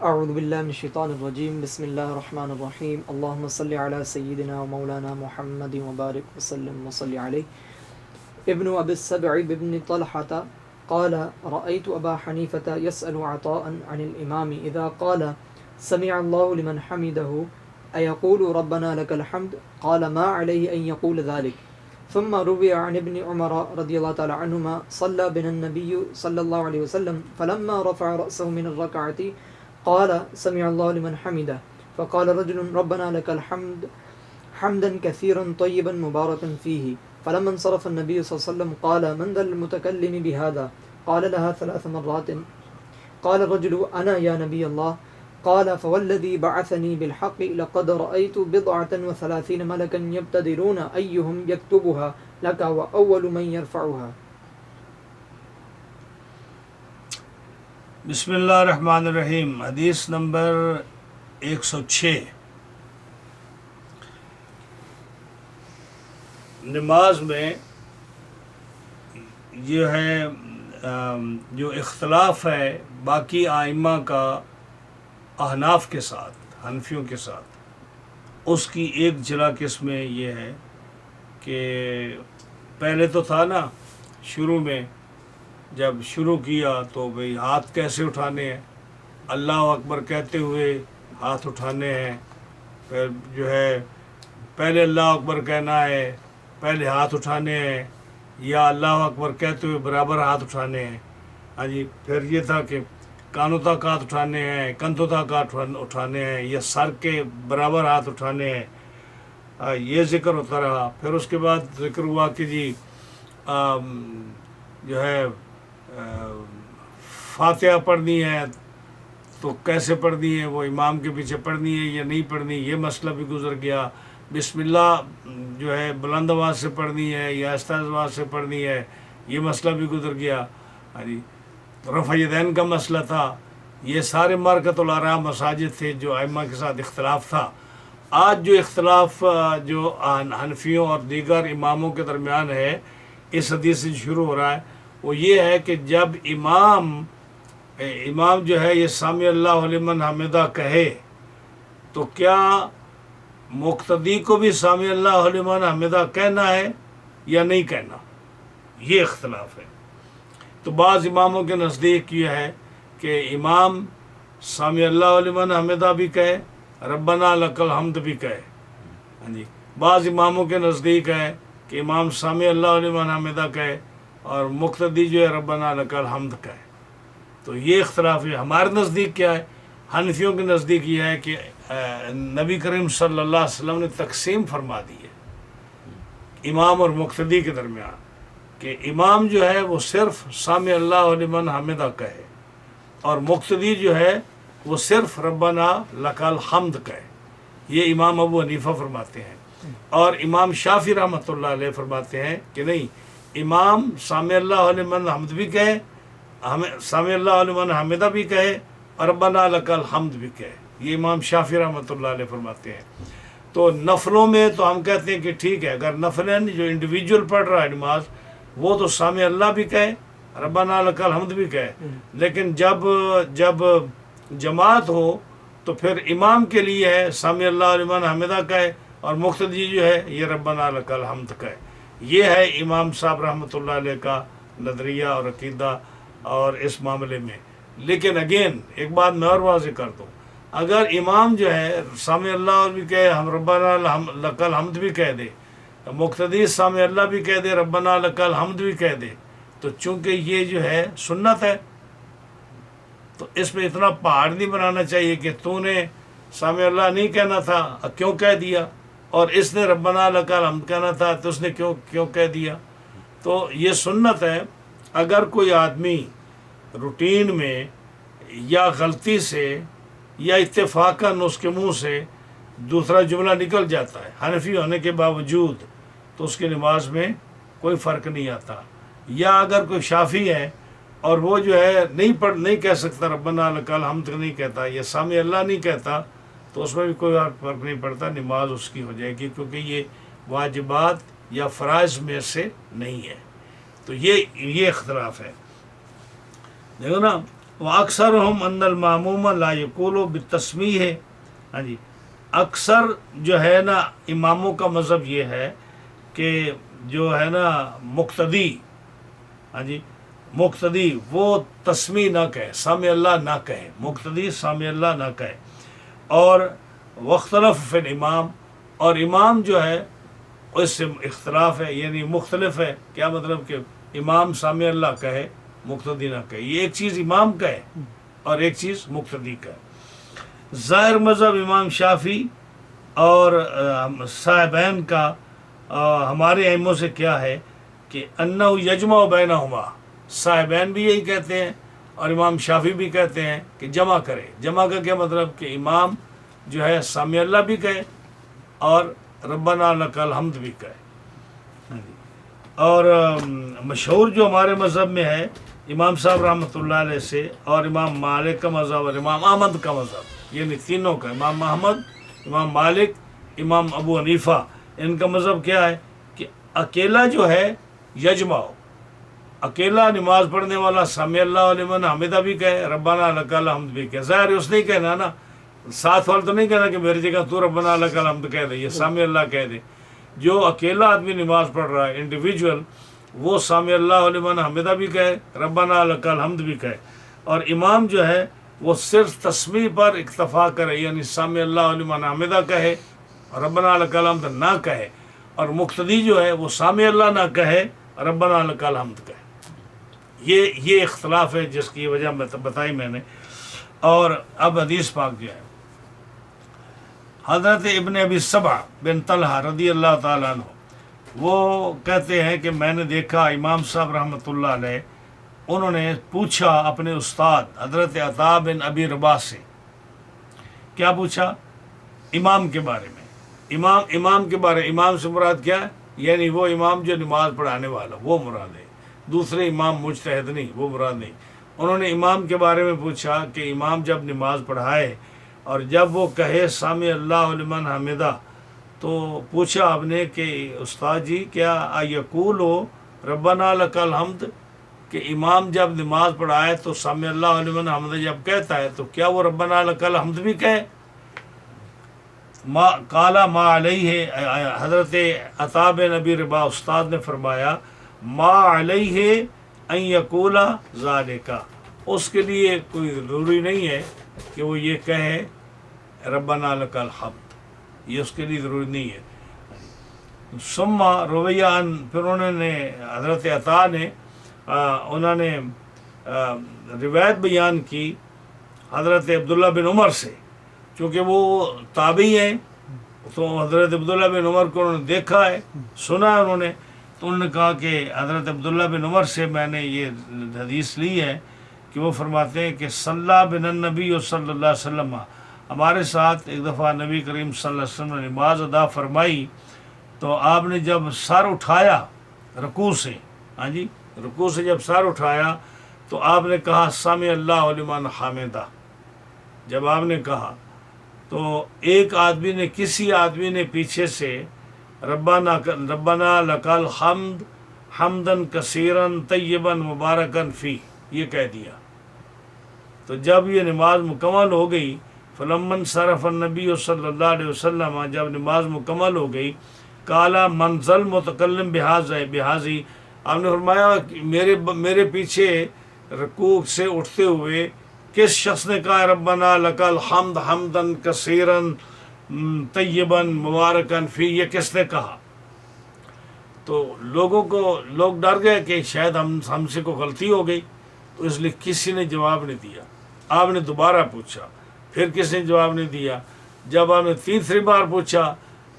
اعوذ باللہ من الشیطان الرجیم بسم اللہ الرحمن الرحیم اللہم صلی علی سیدنا و مولانا محمد مبارک وسلم وصلی علیہ ابن ابی السبع بن طلحة قال رأيت أبا حنيفة يسأل عطاء عن الإمام إذا قال سمع الله لمن حمده أيقول ربنا لك الحمد قال ما عليه أن يقول ذلك. ثم روي عن ابن عمر رضي الله تعالى عنهما صلى بنا النبي صلى الله عليه وسلم فلما رفع رأسه من الركعة قال سمع الله لمن حمده فقال رجل ربنا لك الحمد حمدا كثيرا طيبا مباركا فيه. فلما انصرف النبي صلى الله عليه وسلم قال من ذا المتكلم بهذا؟ قال لها 3 مرات. قال الرجل أنا يا نبي الله. قال فوالذي بعثني بالحق لقد رأيت 37 ملكا يبتدرون أيهم يكتبها لك وأول من يرفعها. بسم اللہ الرحمن الرحیم. حدیث نمبر 106. نماز میں یہ ہے جو اختلاف ہے باقی ائمہ کا احناف کے ساتھ، حنفیوں کے ساتھ، اس کی ایک جلا قسم میں یہ ہے کہ پہلے تو تھا نا شروع میں جب شروع کیا تو بھئی ہاتھ کیسے اٹھانے ہیں، اللہ اکبر کہتے ہوئے ہاتھ اٹھانے ہیں، پھر جو ہے پہلے اللہ اکبر کہنا ہے پہلے ہاتھ اٹھانے ہیں، یا اللہ اکبر کہتے ہوئے برابر ہاتھ اٹھانے ہیں. ہاں جی، پھر یہ تھا کہ کانوں تک ہاتھ اٹھانے ہیں، کندھوں تک ہاتھ اٹھانے ہیں، یا سر کے برابر ہاتھ اٹھانے ہیں. یہ ذکر ہوتا رہا. پھر اس کے بعد ذکر ہوا کہ جی جو ہے فاتحہ پڑھنی ہے تو کیسے پڑھنی ہے، وہ امام کے پیچھے پڑھنی ہے یا نہیں پڑھنی، یہ مسئلہ بھی گزر گیا. بسم اللہ جو ہے بلند آواز سے پڑھنی ہے یا آہستہ آواز سے پڑھنی ہے، یہ مسئلہ بھی گزر گیا. ہاں جی، رفع یدین کا مسئلہ تھا. یہ سارے مارکۃ الآراء مساجد تھے جو ائمہ کے ساتھ اختلاف تھا. آج جو اختلاف جو حنفیوں اور دیگر اماموں کے درمیان ہے، اس حدیث سے شروع ہو رہا ہے، وہ یہ ہے کہ جب امام جو ہے یہ سامع اللہ لمن حمدہ کہے تو کیا مقتدی کو بھی سامع اللہ لمن حمدہ کہنا ہے یا نہیں کہنا، یہ اختلاف ہے. تو بعض اماموں کے نزدیک یہ ہے کہ امام سامع اللہ لمن حمدہ بھی کہے، ربنا لک الحمد بھی کہے. ہاں جی، بعض اماموں کے نزدیک ہے کہ امام سامع اللہ لمن حمدہ کہے اور مقتدی جو ہے ربنا لک الحمد کہے. تو یہ اختلاف ہے. ہمارے نزدیک کیا ہے؟ حنفیوں کے نزدیک یہ ہے کہ نبی کریم صلی اللہ علیہ وسلم نے تقسیم فرما دی ہے امام اور مقتدی کے درمیان، کہ امام جو ہے وہ صرف سامع اللہ لمن حمدہ کہے اور مقتدی جو ہے وہ صرف ربنا لک الحمد کہے. یہ امام ابو حنیفہ فرماتے ہیں. اور امام شافعی رحمۃ اللہ علیہ فرماتے ہیں کہ نہیں، امام سامع اللہ لمن حمد بھی کہے، سامع اللہ لمن حمدہ بھی کہے اور ربنا لک الحمد بھی کہے. یہ امام شافعی رحمۃ اللہ علیہ فرماتے ہیں. تو نفلوں میں تو ہم کہتے ہیں کہ ٹھیک ہے، اگر نفلیں جو انڈیویجول پڑھ رہا ہے نماز، وہ تو سامع اللہ بھی کہے ربنا لک الحمد بھی کہے. لیکن جب جماعت ہو تو پھر امام کے لیے ہے سامع اللہ لمن حمدہ کہے اور مقتدی جو ہے یہ ربنا لک الحمد کہے. یہ ہے امام صاحب رحمۃ اللہ علیہ کا نظریہ اور عقیدہ اور اس معاملے میں. لیکن اگین ایک بات میں اور واضح کر دوں، اگر امام جو ہے سامع اللہ بھی کہے ہم ربنا لک الحمد بھی کہہ دے، مقتدی سامع اللہ بھی کہہ دے ربنا لک الحمد بھی کہہ دے، تو چونکہ یہ جو ہے سنت ہے تو اس میں اتنا پہاڑ نہیں بنانا چاہیے کہ تو نے سامع اللہ نہیں کہنا تھا کیوں کہہ دیا، اور اس نے ربنا لک الحمد کہنا تھا تو اس نے کیوں کہہ دیا. تو یہ سنت ہے. اگر کوئی آدمی روٹین میں یا غلطی سے یا اتفاقاً اس کے منہ سے دوسرا جملہ نکل جاتا ہے حنفی ہونے کے باوجود، تو اس کی نماز میں کوئی فرق نہیں آتا. یا اگر کوئی شافعی ہے اور وہ جو ہے نہیں کہہ سکتا ربنا لک الحمد نہیں کہتا یا سامع اللہ نہیں کہتا، تو اس میں بھی کوئی فرق نہیں پڑتا، نماز اس کی ہو جائے گی، کیونکہ یہ واجبات یا فرائض میں سے نہیں ہے. تو یہ اختلاف ہے. دیکھو نا، وَأَكْثَرُهُمْ أَنَّ الْمَأْمُومَ لَا يَقُولُ بِالتَّسْمِيحِ. ہاں جی، اکثر جو ہے نا اماموں کا مذہب یہ ہے کہ جو ہے نا مقتدی، ہاں جی، مقتدی وہ تسمیح نہ کہے، سامع اللہ نہ کہے، مقتدی سامع اللہ نہ کہے. اور واختلف فی الامام، اور امام جو ہے اس سے اختلاف ہے، یعنی مختلف ہے. کیا مطلب کہ امام سامع اللہ کہے مقتدی نہ کہے، یہ ایک چیز امام کا ہے اور ایک چیز مقتدی کا ہے. ظاہر مذہب امام شافعی اور صاحبین کا ہمارے ائموں سے کیا ہے کہ انہ یجمع بینہما، صاحبین بھی یہی کہتے ہیں اور امام شافعی بھی کہتے ہیں کہ جمع کرے. جمع کا کیا مطلب کہ امام جو ہے سامع اللہ بھی کہے اور ربنا لک الحمد بھی کہے. اور مشہور جو ہمارے مذہب میں ہے امام صاحب رحمۃ اللہ علیہ سے، اور امام مالک کا مذہب اور امام احمد کا مذہب، یعنی تینوں کا، امام احمد، امام مالک، امام ابو حنیفہ، ان کا مذہب کیا ہے کہ اکیلا جو ہے یجمع، اکیلا نماز پڑھنے والا سامع اللہ لمن حمدہ بھی کہے، ربنا لک الحمد بھی کہے. ظاہر ہے اس نے کہنا نا، ساتھ والا تو نہیں کہنا کہ میری جگہ تو ربنا لک الحمد کہہ دے، یہ سامع اللہ کہہ دے. جو اکیلا آدمی نماز پڑھ رہا ہے انڈیویجول، وہ سامع اللہ لمن حمدہ بھی کہے، ربنا لک الحمد بھی کہے. اور امام جو ہے وہ صرف تسمیح پر اکتفا کرے، یعنی سامع اللہ لمن حمدہ کہے، ربنا لک الحمد نہ کہے. اور مقتدی جو ہے وہ سامع اللہ نہ کہے، ربنا لک الحمد کہے. یہ اختلاف ہے جس کی وجہ بتائی میں نے. اور اب حدیث پاک جو ہے، حضرت ابن ابی سبع بن طلحہ رضی اللہ تعالیٰ عنہ وہ کہتے ہیں کہ میں نے دیکھا امام صاحب رحمۃ اللہ علیہ، انہوں نے پوچھا اپنے استاد حضرت عطا بن ابی رباح سے. کیا پوچھا؟ امام کے بارے میں. امام کے بارے، امام سے مراد کیا ہے؟ یعنی وہ امام جو نماز پڑھانے والا، وہ مراد ہے، دوسرے امام مجتہد نہیں، وہ مراد نہیں. انہوں نے امام کے بارے میں پوچھا کہ امام جب نماز پڑھائے اور جب وہ کہے سامع اللہ لمن حمدہ، تو پوچھا آپ نے کہ استاد جی کیا یقول ربنا لک الحمد، کہ امام جب نماز پڑھائے تو سامع اللہ لمن حمدہ جب کہتا ہے تو کیا وہ ربنا لک الحمد بھی کہے؟ قالا ما علیہ، حضرت عطا بن ابی رباح استاد نے فرمایا ما علیہ ان یقول ذالک، اس کے لیے کوئی ضروری نہیں ہے کہ وہ یہ کہے ربنا لک الحمد، یہ اس کے لیے ضروری نہیں ہے. ثم رویہ ان، پھر انہوں نے حضرت عطا نے انہوں نے روایت بیان کی حضرت عبداللہ بن عمر سے، چونکہ وہ تابعی ہیں تو حضرت عبداللہ بن عمر کو انہوں نے دیکھا ہے، سنا ہے انہوں نے، تو انہوں نے کہا کہ حضرت عبداللہ بن عمر سے میں نے یہ حدیث لی ہے کہ وہ فرماتے ہیں کہ صلی بن النبی صلی اللہ علیہ وسلم، ہمارے ساتھ ایک دفعہ نبی کریم صلی اللہ علیہ وسلم نے نماز ادا فرمائی تو آپ نے جب سر اٹھایا رکوع سے، ہاں جی، رکوع سے جب سر اٹھایا تو آپ نے کہا سامع اللہ لمن حمدہ. جب آپ نے کہا تو ایک آدمی نے، کسی آدمی نے پیچھے سے ربنا لک الحمد حمدن کثیرن طیبن مبارکن فی، یہ کہہ دیا. تو جب یہ نماز مکمل ہو گئی، فلما انصرف النبی صلی اللہ علیہ وسلم، جب نماز مکمل ہو گئی، قالا منزل متکلم بہذی، آپ نے فرمایا میرے پیچھے رکوع سے اٹھتے ہوئے کس شخص نے کہا ربنا لک الحمد حمدن کثیرن طیبن مبارکن فی، یہ کس نے کہا؟ تو لوگ ڈر گئے کہ شاید ہم سے کوئی غلطی ہو گئی، تو اس لیے کسی نے جواب نہیں دیا. آپ نے دوبارہ پوچھا، پھر کسی نے جواب نہیں دیا. جب آپ نے تیسری بار پوچھا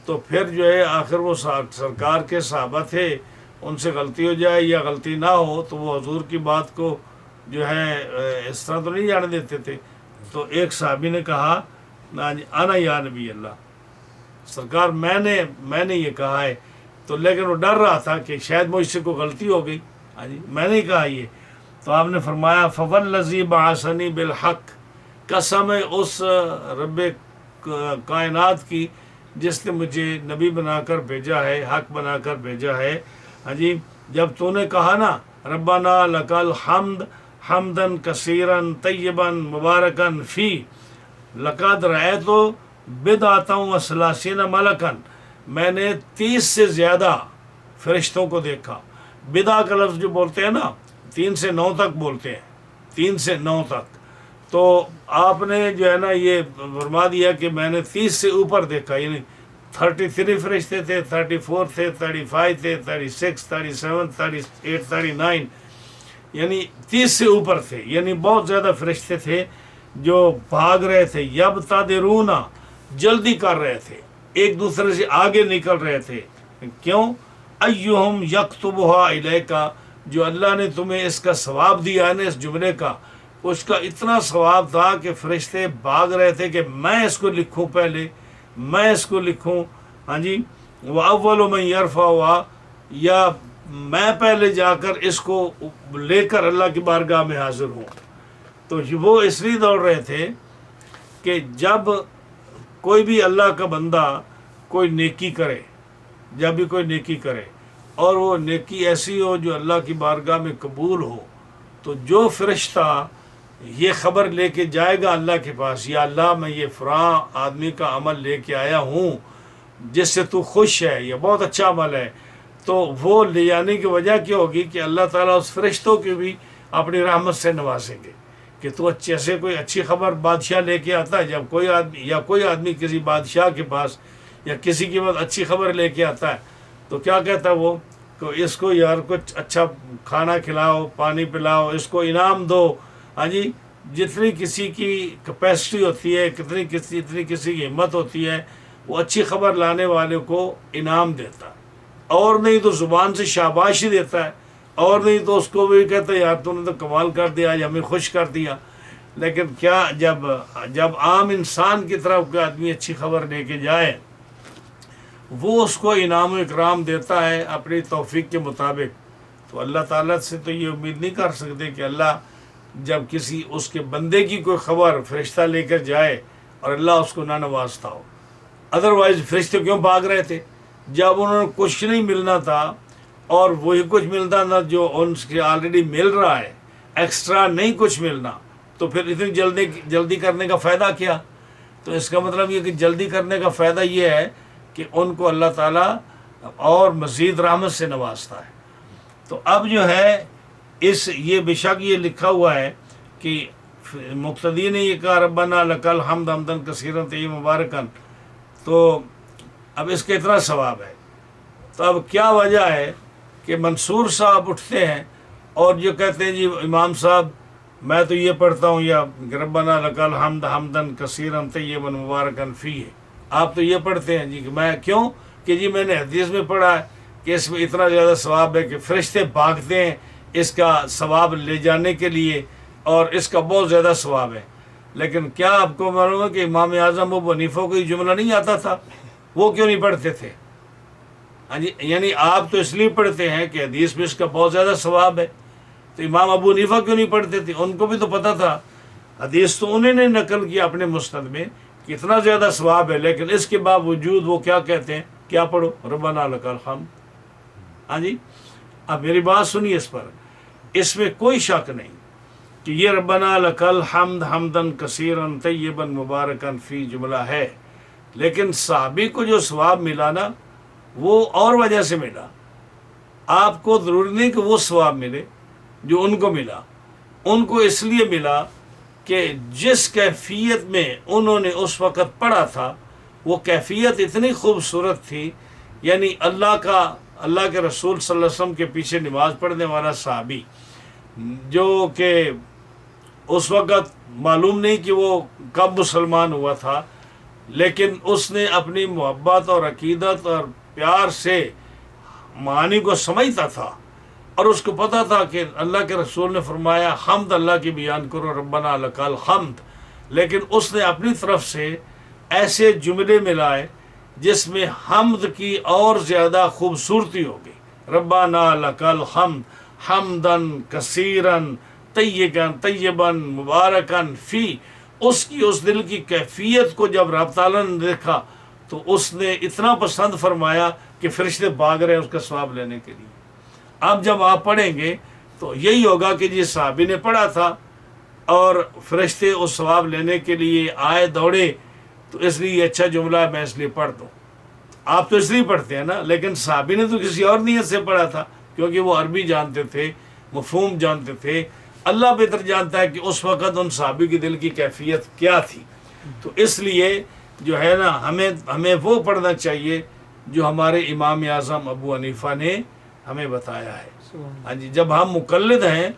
تو پھر جو ہے آخر وہ سرکار کے صحابہ تھے، ان سے غلطی ہو جائے یا غلطی نہ ہو تو وہ حضور کی بات کو جو ہے اس طرح تو نہیں جانے دیتے تھے. تو ایک صحابی نے کہا انا یا نبی اللہ، سرکار میں نے یہ کہا ہے. تو لیکن وہ ڈر رہا تھا کہ شاید مجھ سے کوئی غلطی ہو گئی، ہاں جی میں نے کہا یہ. تو آپ نے فرمایا فوالذی بعثنی بالحق، قسم ہے اس رب کائنات کی جس نے مجھے نبی بنا کر بھیجا ہے، حق بنا کر بھیجا ہے. ہاں جی، جب تو نے کہا نا ربنا لک الحمد حمدن کثیرن طیبن مبارکن فی لقد رأیت بدعتا و ثلاثین ملکن، میں نے 30 سے زیادہ فرشتوں کو دیکھا۔ بدع کا لفظ جو بولتے ہیں نا 3 سے 9 تک بولتے ہیں، 3 سے 9 تک، تو آپ نے جو ہے نا یہ فرما دیا کہ میں نے 30 سے اوپر دیکھا، یعنی 33 فرشتے تھے، 34 تھے، 35 تھے، 36، 37، 38، 39، یعنی 30 سے اوپر تھے، یعنی بہت زیادہ فرشتے تھے جو بھاگ رہے تھے، یبتدرون جلدی کر رہے تھے، ایک دوسرے سے آگے نکل رہے تھے۔ کیوں؟ ایہم یکتبھا الیکا، جو اللہ نے تمہیں اس کا ثواب دیا ہے نا اس جملے کا، اس کا اتنا ثواب تھا کہ فرشتے بھاگ رہے تھے کہ میں اس کو لکھوں، پہلے میں اس کو لکھوں، ہاں جی، وَأَوَّلُ مَن يَرْفَعُهَا، یا میں پہلے جا کر اس کو لے کر اللہ کی بارگاہ میں حاضر ہوں۔ تو وہ اس لیے دوڑ رہے تھے کہ جب کوئی بھی اللہ کا بندہ کوئی نیکی کرے، جب بھی کوئی نیکی کرے اور وہ نیکی ایسی ہو جو اللہ کی بارگاہ میں قبول ہو، تو جو فرشتہ یہ خبر لے کے جائے گا اللہ کے پاس، یا اللہ میں یہ فلاں آدمی کا عمل لے کے آیا ہوں جس سے تو خوش ہے، یہ بہت اچھا عمل ہے، تو وہ لے جانے کی وجہ کیا ہوگی کہ اللہ تعالیٰ اس فرشتوں کی بھی اپنی رحمت سے نوازیں گے کہ تو جیسے کوئی اچھی خبر بادشاہ لے کے آتا ہے، جب کوئی آدمی کسی بادشاہ کے پاس یا کسی کے پاس اچھی خبر لے کے آتا ہے تو کیا کہتا ہے وہ کہ اس کو یار کچھ اچھا کھانا کھلاؤ، پانی پلاؤ، اس کو انعام دو، ہاں جی، جتنی کسی کی کیپیسٹی ہوتی ہے، اتنی کسی کی ہمت ہوتی ہے، وہ اچھی خبر لانے والے کو انعام دیتا ہے، اور نہیں تو زبان سے شاباشی دیتا ہے، اور نہیں تو اس کو بھی کہتا ہے یار تم نے تو کمال کر دیا، آج ہمیں خوش کر دیا۔ لیکن کیا جب عام انسان کی طرف کوئی آدمی اچھی خبر لے کے جائے، وہ اس کو انعام و اکرام دیتا ہے اپنی توفیق کے مطابق، تو اللہ تعالیٰ سے تو یہ امید نہیں کر سکتے کہ اللہ جب کسی اس کے بندے کی کوئی خبر فرشتہ لے کر جائے اور اللہ اس کو نہ نوازتا ہو۔ ادروائز فرشتے کیوں بھاگ رہے تھے؟ جب انہوں نے کچھ نہیں ملنا تھا اور وہی کچھ ملتا تھا جو ان سے آلریڈی مل رہا ہے، ایکسٹرا نہیں کچھ ملنا، تو پھر اتنی جلدی کرنے کا فائدہ کیا؟ تو اس کا مطلب یہ کہ جلدی کرنے کا فائدہ یہ ہے کہ ان کو اللہ تعالیٰ اور مزید رحمت سے نوازتا ہے۔ تو اب جو ہے یہ بے شک یہ لکھا ہوا ہے کہ مقتدی نے یہ کہا ربنا لک الحمد حمدا کثیرا طیبا مبارکن، تو اب اس کا اتنا ثواب ہے۔ تو اب کیا وجہ ہے کہ منصور صاحب اٹھتے ہیں اور جو کہتے ہیں جی امام صاحب میں تو یہ پڑھتا ہوں یا ربنا لک الحمد حمدا کثیرا طیبا مبارکا فیہ، آپ تو یہ پڑھتے ہیں جی کہ میں کیوں کہ جی میں نے حدیث میں پڑھا ہے کہ اس میں اتنا زیادہ ثواب ہے کہ فرشتے بھاگتے ہیں اس کا ثواب لے جانے کے لیے، اور اس کا بہت زیادہ ثواب ہے۔ لیکن کیا آپ کو معلوم ہے کہ امام اعظم ابو حنیفہ کو یہ جملہ نہیں آتا تھا؟ وہ کیوں نہیں پڑھتے تھے؟ ہاں جی، یعنی آپ تو اس لیے پڑھتے ہیں کہ حدیث میں اس کا بہت زیادہ ثواب ہے، تو امام ابو حنیفہ کیوں نہیں پڑھتے تھے؟ ان کو بھی تو پتہ تھا، حدیث تو انہوں نے نقل کیا اپنے مسند میں کہ اتنا زیادہ ثواب ہے، لیکن اس کے باوجود وہ کیا کہتے ہیں؟ کیا پڑھو؟ ربنا لک الحمد۔ ہاں جی، اب میری بات سنیے، اس پر اس میں کوئی شک نہیں کہ یہ ربنا لک الحمد حمدا کثیرا طیبا مبارکا فی جملہ ہے، لیکن صحابی کو جو ثواب ملا نا وہ اور وجہ سے ملا۔ آپ کو ضروری نہیں کہ وہ ثواب ملے جو ان کو ملا، ان کو اس لیے ملا کہ جس کیفیت میں انہوں نے اس وقت پڑھا تھا وہ کیفیت اتنی خوبصورت تھی، یعنی اللہ کے رسول صلی اللہ علیہ وسلم کے پیچھے نماز پڑھنے والا صحابی جو کہ اس وقت معلوم نہیں کہ وہ کب مسلمان ہوا تھا، لیکن اس نے اپنی محبت اور عقیدت اور پیار سے معانی کو سمجھتا تھا، اور اس کو پتہ تھا کہ اللہ کے رسول نے فرمایا حمد اللہ کی بیان کرو ربنا لک الحمد، لیکن اس نے اپنی طرف سے ایسے جملے ملائے جس میں حمد کی اور زیادہ خوبصورتی ہوگی۔ ربنا لک الحمد حمدا کثیرا طیبا مبارکا فی، اس دل کی کیفیت کو جب رب تعالیٰ نے دیکھا تو اس نے اتنا پسند فرمایا کہ فرشتے بھاگ رہے ہیں اس کا ثواب لینے کے لیے۔ اب جب آپ پڑھیں گے تو یہی ہوگا کہ جس صحابی نے پڑھا تھا اور فرشتے اس ثواب لینے کے لیے آئے دوڑے، تو اس لیے یہ اچھا جملہ ہے، میں اس لیے پڑھ دوں. آپ تو اس لیے پڑھتے ہیں نا، لیکن صحابی نے تو کسی اور نیت سے پڑھا تھا، کیونکہ وہ عربی جانتے تھے، مفہوم جانتے تھے. اللہ بہتر جانتا ہے کہ اس وقت ان صحابی کی دل کی کیفیت کیا تھی. تو اس لیے جو ہے نا ہمیں وہ پڑھنا چاہیے جو ہمارے امام اعظم ابو حنیفہ نے ہمیں بتایا ہے. ہاں جی، جب ہم مقلد ہیں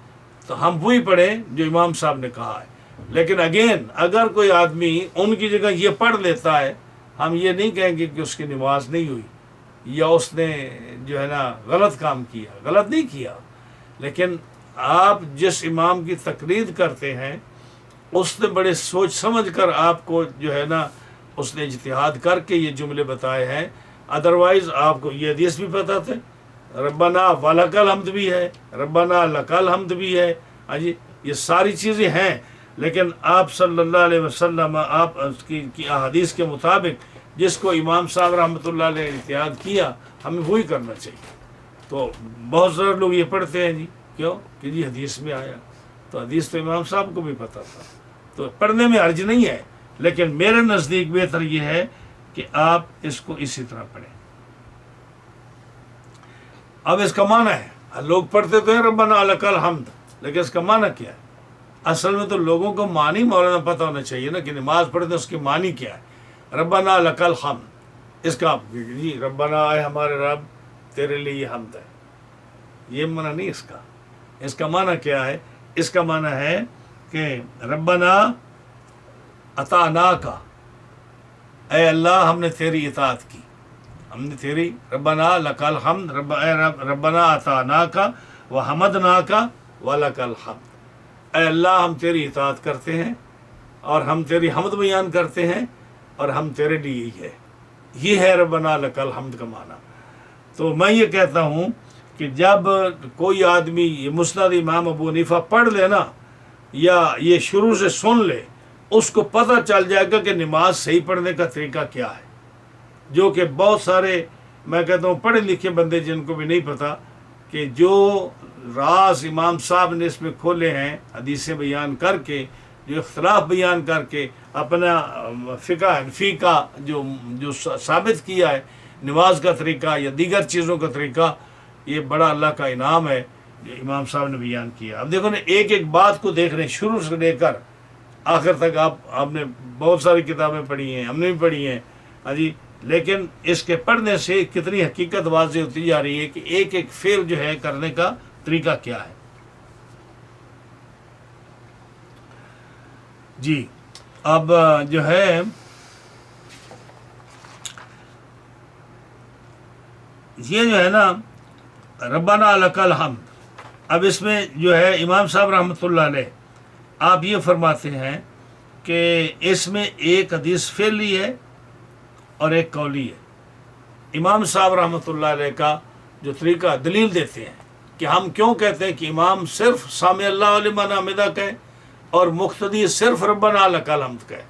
تو ہم وہی پڑھیں جو امام صاحب نے کہا ہے. لیکن اگین اگر کوئی آدمی ان کی جگہ یہ پڑھ لیتا ہے، ہم یہ نہیں کہیں گے کہ اس کی نماز نہیں ہوئی یا اس نے جو ہے نا غلط کام کیا. غلط نہیں کیا، لیکن آپ جس امام کی تقلید کرتے ہیں اس نے بڑے سوچ سمجھ کر آپ کو جو ہے نا اس نے اجتہاد کر کے یہ جملے بتائے ہیں. ادروائز آپ کو یہ حدیث بھی پتہ تھے، ربنا ولک الحمد بھی ہے، ربنا لک الحمد بھی ہے. ہاں جی، یہ ساری چیزیں ہیں، لیکن آپ صلی اللہ علیہ وسلم آپ کی احادیث کے مطابق جس کو امام صاحب رحمۃ اللہ علیہ نے اجتہاد کیا، ہمیں وہی کرنا چاہیے. تو بہت سارے لوگ یہ پڑھتے ہیں جی، کیوں کہ جی حدیث میں آیا، تو حدیث تو امام صاحب کو بھی پتہ تھا، تو پڑھنے میں حرج نہیں ہے. لیکن میرے نزدیک بہتر یہ ہے کہ آپ اس کو اسی طرح پڑھیں. اب اس کا معنی ہے، لوگ پڑھتے تو ہیں ربنا لک الحمد، لیکن اس کا معنی کیا ہے؟ اصل میں تو لوگوں کو معنی مولانا پتہ ہونا چاہیے نا، کہ نماز پڑھتے ہیں اس کی معنی کیا ہے. ربنا لک الحمد، اس کا جی ربنا اے ہمارے رب تیرے لیے یہ حمد ہے، یہ معنی نہیں اس کا. اس کا معنی کیا ہے؟ اس کا معنی ہے کہ ربنا اطعناک، اے اللہ ہم نے تیری اطاعت کی، ہم نے تیری ربنا لک الحمد، ربنا اطعناک وحمدناک ولک الحمد. اے اللہ ہم تیری اطاعت کرتے ہیں اور ہم تیری حمد بیان کرتے ہیں اور ہم تیرے لیے ہی ہے. یہ ہے ربنا لک الحمد کا معنی. تو میں یہ کہتا ہوں کہ جب کوئی آدمی یہ مسند امام ابو حنیفہ پڑھ لے نا، یا یہ شروع سے سن لے، اس کو پتہ چل جائے گا کہ نماز صحیح پڑھنے کا طریقہ کیا ہے. جو کہ بہت سارے میں کہتا ہوں پڑھے لکھے بندے جن کو بھی نہیں پتہ کہ جو راز امام صاحب نے اس میں کھولے ہیں حدیثیں بیان کر کے، جو اختلاف بیان کر کے اپنا فقہ حنفی کا جو ثابت کیا ہے نماز کا طریقہ یا دیگر چیزوں کا طریقہ، یہ بڑا اللہ کا انعام ہے جو امام صاحب نے بیان کیا. اب دیکھو نا، ایک ایک بات کو دیکھ رہے ہیں شروع سے لے کر آخر تک. آپ نے بہت ساری کتابیں پڑھی ہیں، ہم نے بھی پڑھی ہیں. ہاں جی، لیکن اس کے پڑھنے سے کتنی حقیقت واضح ہوتی جا رہی ہے کہ ایک ایک فعل جو ہے کرنے کا طریقہ کیا ہے. جی اب جو ہے یہ جو ہے نا ربنا لک الحمد، اب اس میں جو ہے امام صاحب رحمۃ اللہ علیہ آپ یہ فرماتے ہیں کہ اس میں ایک حدیث فعلی ہے اور ایک قولی ہے. امام صاحب رحمۃ اللہ علیہ کا جو طریقہ دلیل دیتے ہیں کہ ہم کیوں کہتے ہیں کہ امام صرف سامع اللہ لمن حمدہ کہے اور مقتدی صرف ربنا لک الحمد کہے.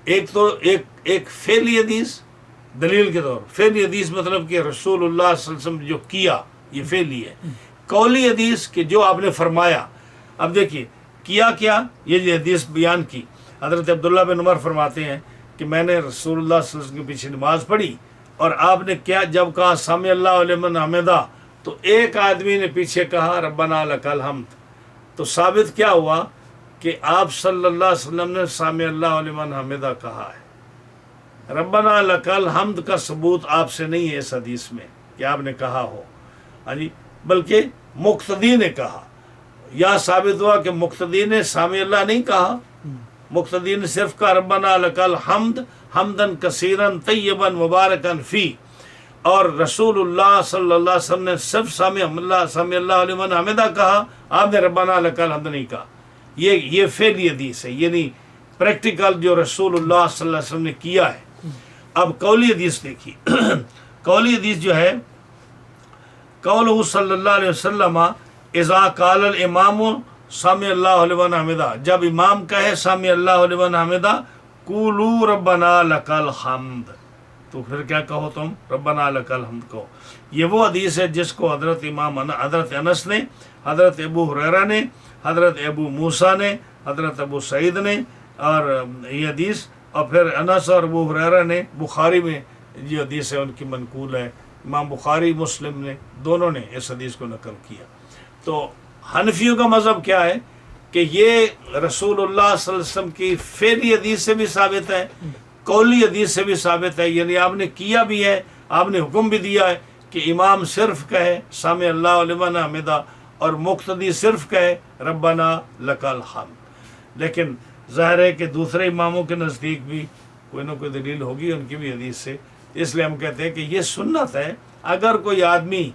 ایک تو ایک فعلی حدیث دلیل کے طور، فعلی حدیث مطلب کہ رسول اللہ صلی اللہ علیہ وسلم جو کیا یہ فعلی ہے. قولی حدیث کہ جو آپ نے فرمایا. اب دیکھیے کیا یہ جو حدیث بیان کی، حضرت عبداللہ بن عمر فرماتے ہیں کہ میں نے رسول اللہ صلی اللہ علیہ وسلم کے پیچھے نماز پڑھی اور آپ نے کیا جب کہا سامع اللہ لمن حمدہ، تو ایک آدمی نے پیچھے کہا ربنا لک الحمد. تو ثابت کیا ہوا کہ آپ صلی اللہ علیہ وسلم نے سامع اللہ لمن حمدہ کہا ہے. ربنا لک الحمد کا ثبوت آپ سے نہیں ہے اس حدیث میں کہ آپ نے کہا ہو، ہاں جی، بلکہ مقتدی نے کہا. یا ثابت ہوا کہ مقتدی نے سامع اللہ نہیں کہا، مقتدی نے صرف کہا ربنا لک الحمد حمدن کثیرن طیبن مبارکن فی، اور رسول اللہ صلی اللہ علیہ وسلم نے صرف سامع اللہ لمن حمدہ کہا، آپ نے ربنا لک الحمد نہیں کہا. یہ فعلی حدیث ہے، یعنی پریکٹیکل جو رسول اللہ صلی اللہ علیہ وسلم نے کیا ہے. اب قولی حدیث دیکھیے. قولی حدیث جو ہے قولہ صلی اللہ علیہ وسلم اذا قال الامام سامع اللہ لمن حمدہ، جب امام کہے سامع اللہ لمن حمدہ قولوا ربنا لک الحمد، تو پھر کیا کہو تم؟ ربنا لکل حمد کہو. یہ وہ حدیث ہے جس کو حضرت انس نے، حضرت ابو ہریرہ نے، حضرت ابو موسیٰ نے، حضرت ابو سعید نے، اور یہ حدیث، اور پھر انس اور ابو ہریرہ نے بخاری میں یہ حدیث ہے ان کی منقول ہے. امام بخاری مسلم نے دونوں نے اس حدیث کو نقل کیا. تو حنفیوں کا مذہب کیا ہے کہ یہ رسول اللہ صلی اللہ علیہ وسلم کی فعلی حدیث سے بھی ثابت ہے، قولی حدیث سے بھی ثابت ہے. یعنی آپ نے کیا بھی ہے، آپ نے حکم بھی دیا ہے کہ امام صرف کہے سمع اللہ لمن حمدہ، اور مقتدی صرف کہے ربنا لک الحمد. لیکن ظاہر ہے کہ دوسرے اماموں کے نزدیک بھی کوئی نہ کوئی دلیل ہوگی ان کی بھی حدیث سے. اس لیے ہم کہتے ہیں کہ یہ سنت ہے. اگر کوئی آدمی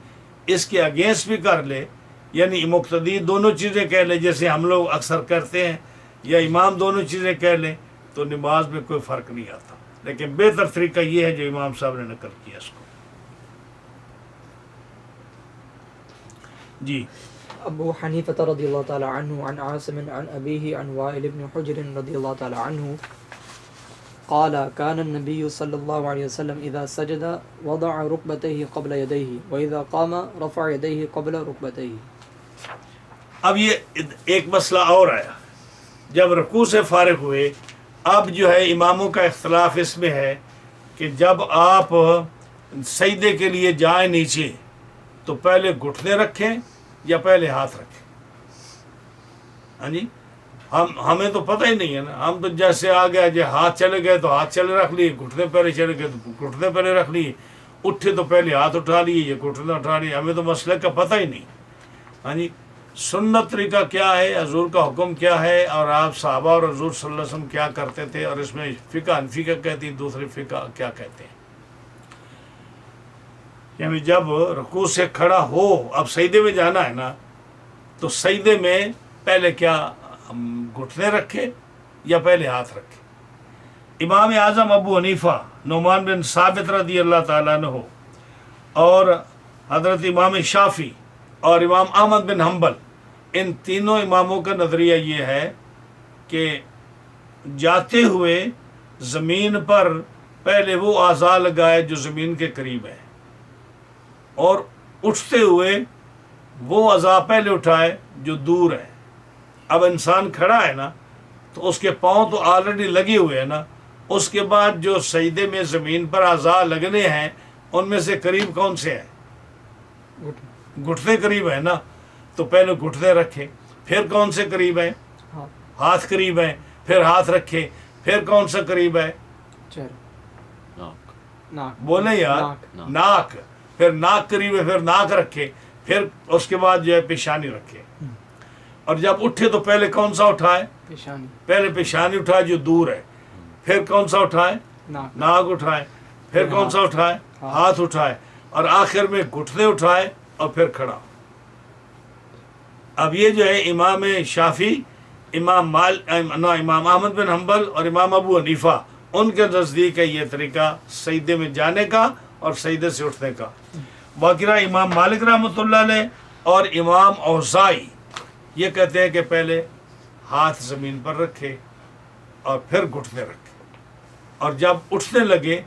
اس کے اگینسٹ بھی کر لے، یعنی مقتدی دونوں چیزیں کہہ لے جیسے ہم لوگ اکثر کرتے ہیں، یا امام دونوں چیزیں کہہ لیں، تو نماز میں کوئی فرق نہیں آتا. لیکن بہتر طریقہ یہ ہے جو امام صاحب نے نقل کیا اس کو. جی. ابو حنیفہ رضی اللہ تعالی عنہ عن عاصم عن ابیہ عن وائل بن حجر رضی اللہ تعالی عنہ قال كان النبي صلی اللہ علیہ وسلم اذا سجد وضع ركبتيه قبل يديه واذا قام رفع يديه قبل ركبتيه. اب یہ ایک مسئلہ اور آیا. جب رکوع سے فارغ ہوئے، اب جو ہے اماموں کا اختلاف اس میں ہے کہ جب آپ سجدے کے لیے جائیں نیچے تو پہلے گھٹنے رکھیں یا پہلے ہاتھ رکھیں. ہاں جی، ہمیں تو پتہ ہی نہیں ہے نا. ہم تو جیسے آ گیا جو ہاتھ چلے گئے تو ہاتھ چلے رکھ لیے، گھٹنے پہلے چلے گئے تو گھٹنے پہلے رکھ لیے، اٹھے تو پہلے ہاتھ اٹھا لیے، یہ گھٹنے اٹھا لیے. ہمیں تو مسئلے کا پتہ ہی نہیں. ہاں جی، سنت طریقہ کیا ہے، حضور کا حکم کیا ہے، اور آپ صحابہ اور حضور صلی اللہ علیہ وسلم کیا کرتے تھے، اور اس میں فقہ حنفی کا کہتی، دوسری فقہ کیا کہتے ہیں. یعنی جب رکوع سے کھڑا ہو، اب سجدے میں جانا ہے نا، تو سجدے میں پہلے کیا گھٹنے رکھے یا پہلے ہاتھ رکھے. امام اعظم ابو حنیفہ نعمان بن ثابت رضی اللہ تعالیٰ عنہ اور حضرت امام شافعی اور امام احمد بن حنبل، ان تینوں اماموں کا نظریہ یہ ہے کہ جاتے ہوئے زمین پر پہلے وہ اعضاء لگائے جو زمین کے قریب ہیں، اور اٹھتے ہوئے وہ اعضاء پہلے اٹھائے جو دور ہیں. اب انسان کھڑا ہے نا، تو اس کے پاؤں تو آلریڈی لگے ہوئے ہیں نا. اس کے بعد جو سجدے میں زمین پر اعضاء لگنے ہیں، ان میں سے قریب کون سے ہیں؟ گھٹنے قریب ہیں نا، تو پہلے گھٹنے رکھے. پھر کون سے قریب ہیں؟ ہاتھ قریب ہیں، پھر ہاتھ رکھے. پھر کون سا قریب ہے؟ بولے یار، ناک. پھر ناک قریب ہے، پھر ناک رکھے. پھر اس کے بعد جو ہے پیشانی رکھے. اور جب اٹھے تو پہلے کون سا اٹھائے؟ پیشانی. پہلے پیشانی اٹھائے جو دور ہے. پھر کون سا اٹھائے؟ ناک اٹھائے. پھر کون سا اٹھائے؟ ہاتھ اٹھائے. اور آخر میں گھٹنے اٹھائے اور پھر کھڑا. اب یہ جو ہے امام شافعی، امام احمد بن حنبل اور امام ابو حنیفہ، ان کے نزدیک ہے یہ طریقہ سجدے میں جانے کا اور سجدے سے اٹھنے کا. باقی رہا امام مالک رحمۃ اللہ علیہ اور امام اوزاعی، یہ کہتے ہیں کہ پہلے ہاتھ زمین پر رکھے اور پھر گھٹنے رکھے، اور جب اٹھنے لگے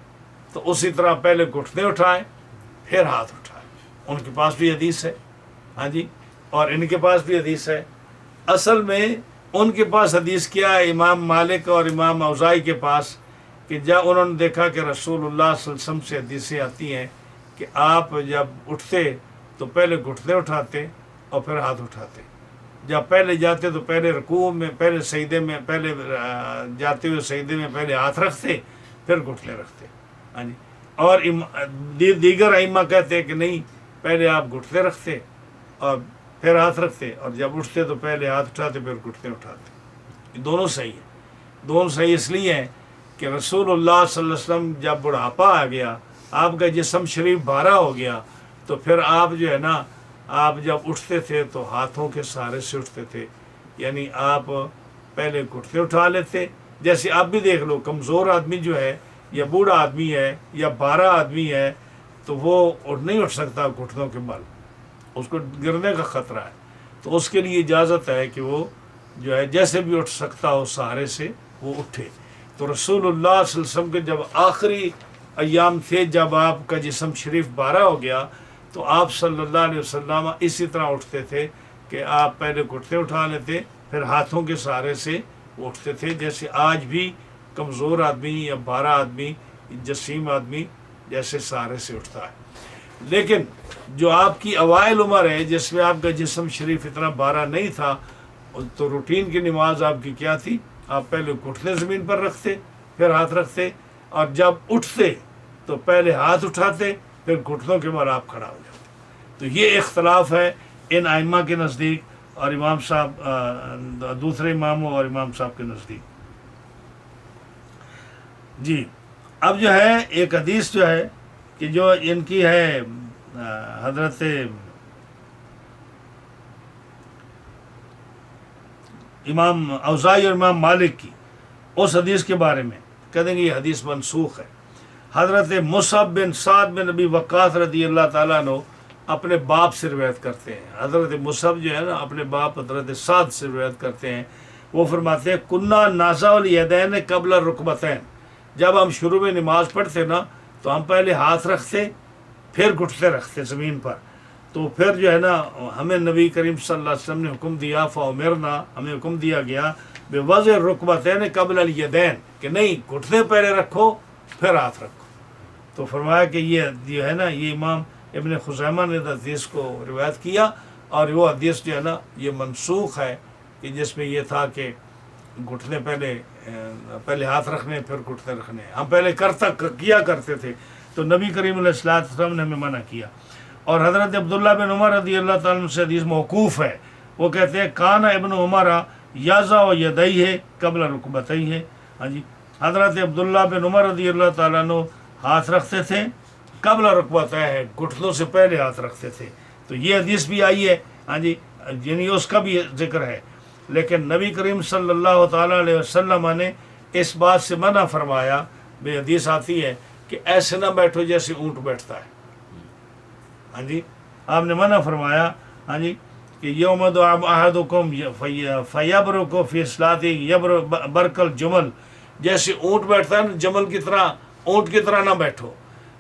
تو اسی طرح پہلے گھٹنے اٹھائے پھر ہاتھ اٹھائے. ان کے پاس بھی حدیث ہے. ہاں جی، اور ان کے پاس بھی حدیث ہے. اصل میں ان کے پاس حدیث کیا ہے، امام مالک اور امام اوزاعی کے پاس، کہ جب انہوں نے دیکھا کہ رسول اللہ صلی اللہ علیہ وسلم سے حدیثیں آتی ہیں کہ آپ جب اٹھتے تو پہلے گھٹنے اٹھاتے اور پھر ہاتھ اٹھاتے. جب پہلے جاتے تو پہلے رکوع میں، پہلے سجدے میں، پہلے جاتے ہوئے سجدے میں پہلے ہاتھ رکھتے پھر گھٹنے رکھتے. ہاں جی، اور دیگر ائمہ کہتے ہیں کہ نہیں، پہلے آپ گھٹنے رکھتے اور پھر ہاتھ رکھتے، اور جب اٹھتے تو پہلے ہاتھ اٹھاتے پھر گھٹنے اٹھاتے. یہ دونوں صحیح ہیں. دونوں صحیح اس لیے ہیں کہ رسول اللہ صلی اللہ علیہ وسلم جب بڑھاپا آ گیا، آپ کا جسم شریف بھارا ہو گیا، تو پھر آپ جو ہے نا، آپ جب اٹھتے تھے تو ہاتھوں کے سہارے سے اٹھتے تھے. یعنی آپ پہلے گھٹنے اٹھا لیتے. جیسے آپ بھی دیکھ لو، کمزور آدمی جو ہے یا بوڑھا آدمی ہے یا بارہ آدمی ہے، تو وہ نہیں اٹھ سکتا گھٹنوں کے بل، اس کو گرنے کا خطرہ ہے. تو اس کے لیے اجازت ہے کہ وہ جو ہے جیسے بھی اٹھ سکتا ہو سہارے سے وہ اٹھے. تو رسول اللہ صلی اللہ علیہ وسلم کے جب آخری ایام تھے جب آپ کا جسم شریف بارہ ہو گیا تو آپ صلی اللہ علیہ وسلم اسی طرح اٹھتے تھے کہ آپ پہلے گھٹنے اٹھا لیتے پھر ہاتھوں کے سہارے سے اٹھتے تھے، جیسے آج بھی کمزور آدمی یا بارہ آدمی جسیم آدمی جیسے سہارے سے اٹھتا ہے۔ لیکن جو آپ کی اوائل عمر ہے جس میں آپ کا جسم شریف اتنا بارہ نہیں تھا، تو روٹین کی نماز آپ کی کیا تھی؟ آپ پہلے گھٹنے زمین پر رکھتے پھر ہاتھ رکھتے، اور جب اٹھتے تو پہلے ہاتھ اٹھاتے پھر گھٹنوں کے بعد آپ کھڑا ہو جاتے۔ تو یہ اختلاف ہے ان ائمہ کے نزدیک اور امام صاحب دوسرے اماموں اور امام صاحب کے نزدیک۔ جی اب جو ہے ایک حدیث جو ہے کہ جو ان کی ہے حضرت امام اوزاعی اور امام مالک کی، اس حدیث کے بارے میں کہتے ہیں کہ یہ حدیث منسوخ ہے۔ حضرت مصعب بن سعد بن نبی وقاص رضی اللہ تعالیٰ عنہ اپنے باپ سے روایت کرتے ہیں، حضرت مصعب جو ہے نا اپنے باپ حضرت سعد سے روایت کرتے ہیں، وہ فرماتے ہیں کنّا نازع الیدین قبل الرکبتین، جب ہم شروع میں نماز پڑھتے نا تو ہم پہلے ہاتھ رکھتے پھر گھٹنے رکھتے زمین پر، تو پھر جو ہے نا ہمیں نبی کریم صلی اللہ علیہ وسلم نے حکم دیا فامرنا، ہمیں حکم دیا گیا بوضع الرکبتین قبل الیدین کہ نہیں گھٹنے پہلے رکھو پھر ہاتھ رکھو۔ تو فرمایا کہ یہ جو ہے نا یہ امام ابن خزیمہ نے حدیث کو روایت کیا، اور وہ حدیث جو ہے نا یہ منسوخ ہے کہ جس میں یہ تھا کہ گھٹنے پہلے ہاتھ رکھنے پھر گھٹنے رکھنے، ہم پہلے کیا کرتے تھے، تو نبی کریم علیہ السلام نے ہمیں منع کیا۔ اور حضرت عبداللہ بن عمر رضی اللہ تعالیٰ عنہ سے حدیث موقوف ہے، وہ کہتے ہیں کان ابن عمر یضع یدیہ قبل رکبتیہ، ہاں جی حضرت عبداللہ بن عمر رضی اللہ تعالیٰ عنہ ہاتھ رکھتے تھے قبل رکبتیہ، گھٹنوں سے پہلے ہاتھ رکھتے تھے۔ تو یہ حدیث بھی آئی ہے، ہاں جی یعنی اس کا بھی ذکر ہے، لیکن نبی کریم صلی اللہ تعالیٰ علیہ وسلم نے اس بات سے منع فرمایا، بے حدیث آتی ہے کہ ایسے نہ بیٹھو جیسے اونٹ بیٹھتا ہے، ہاں جی آپ نے منع فرمایا، ہاں جی کہ یومد احدکم فیبرک فی صلاۃ برک الجمل، جیسے اونٹ بیٹھتا ہے نا جمل کی طرح، اونٹ کی طرح نہ بیٹھو۔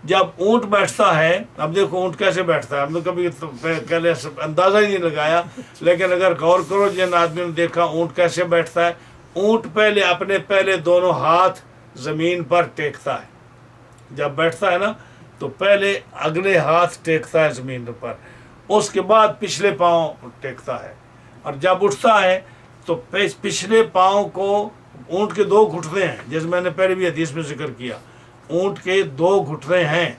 جب اونٹ بیٹھتا ہے، اب دیکھو اونٹ کیسے بیٹھتا ہے، ہم نے کبھی پہلے اندازہ ہی نہیں لگایا، لیکن اگر غور کرو جن آدمی نے دیکھا اونٹ کیسے بیٹھتا ہے، اونٹ پہلے اپنے دونوں ہاتھ زمین پر ٹیکتا ہے، جب بیٹھتا ہے نا تو پہلے اگلے ہاتھ ٹیکتا ہے زمین پر، اس کے بعد پچھلے پاؤں ٹیکتا ہے، اور جب اٹھتا ہے تو پچھلے پاؤں کو، اونٹ کے دو گھٹنے ہیں جیسے میں نے پہلے بھی حدیث میں ذکر کیا، اونٹ کے دو گھٹنے ہیں،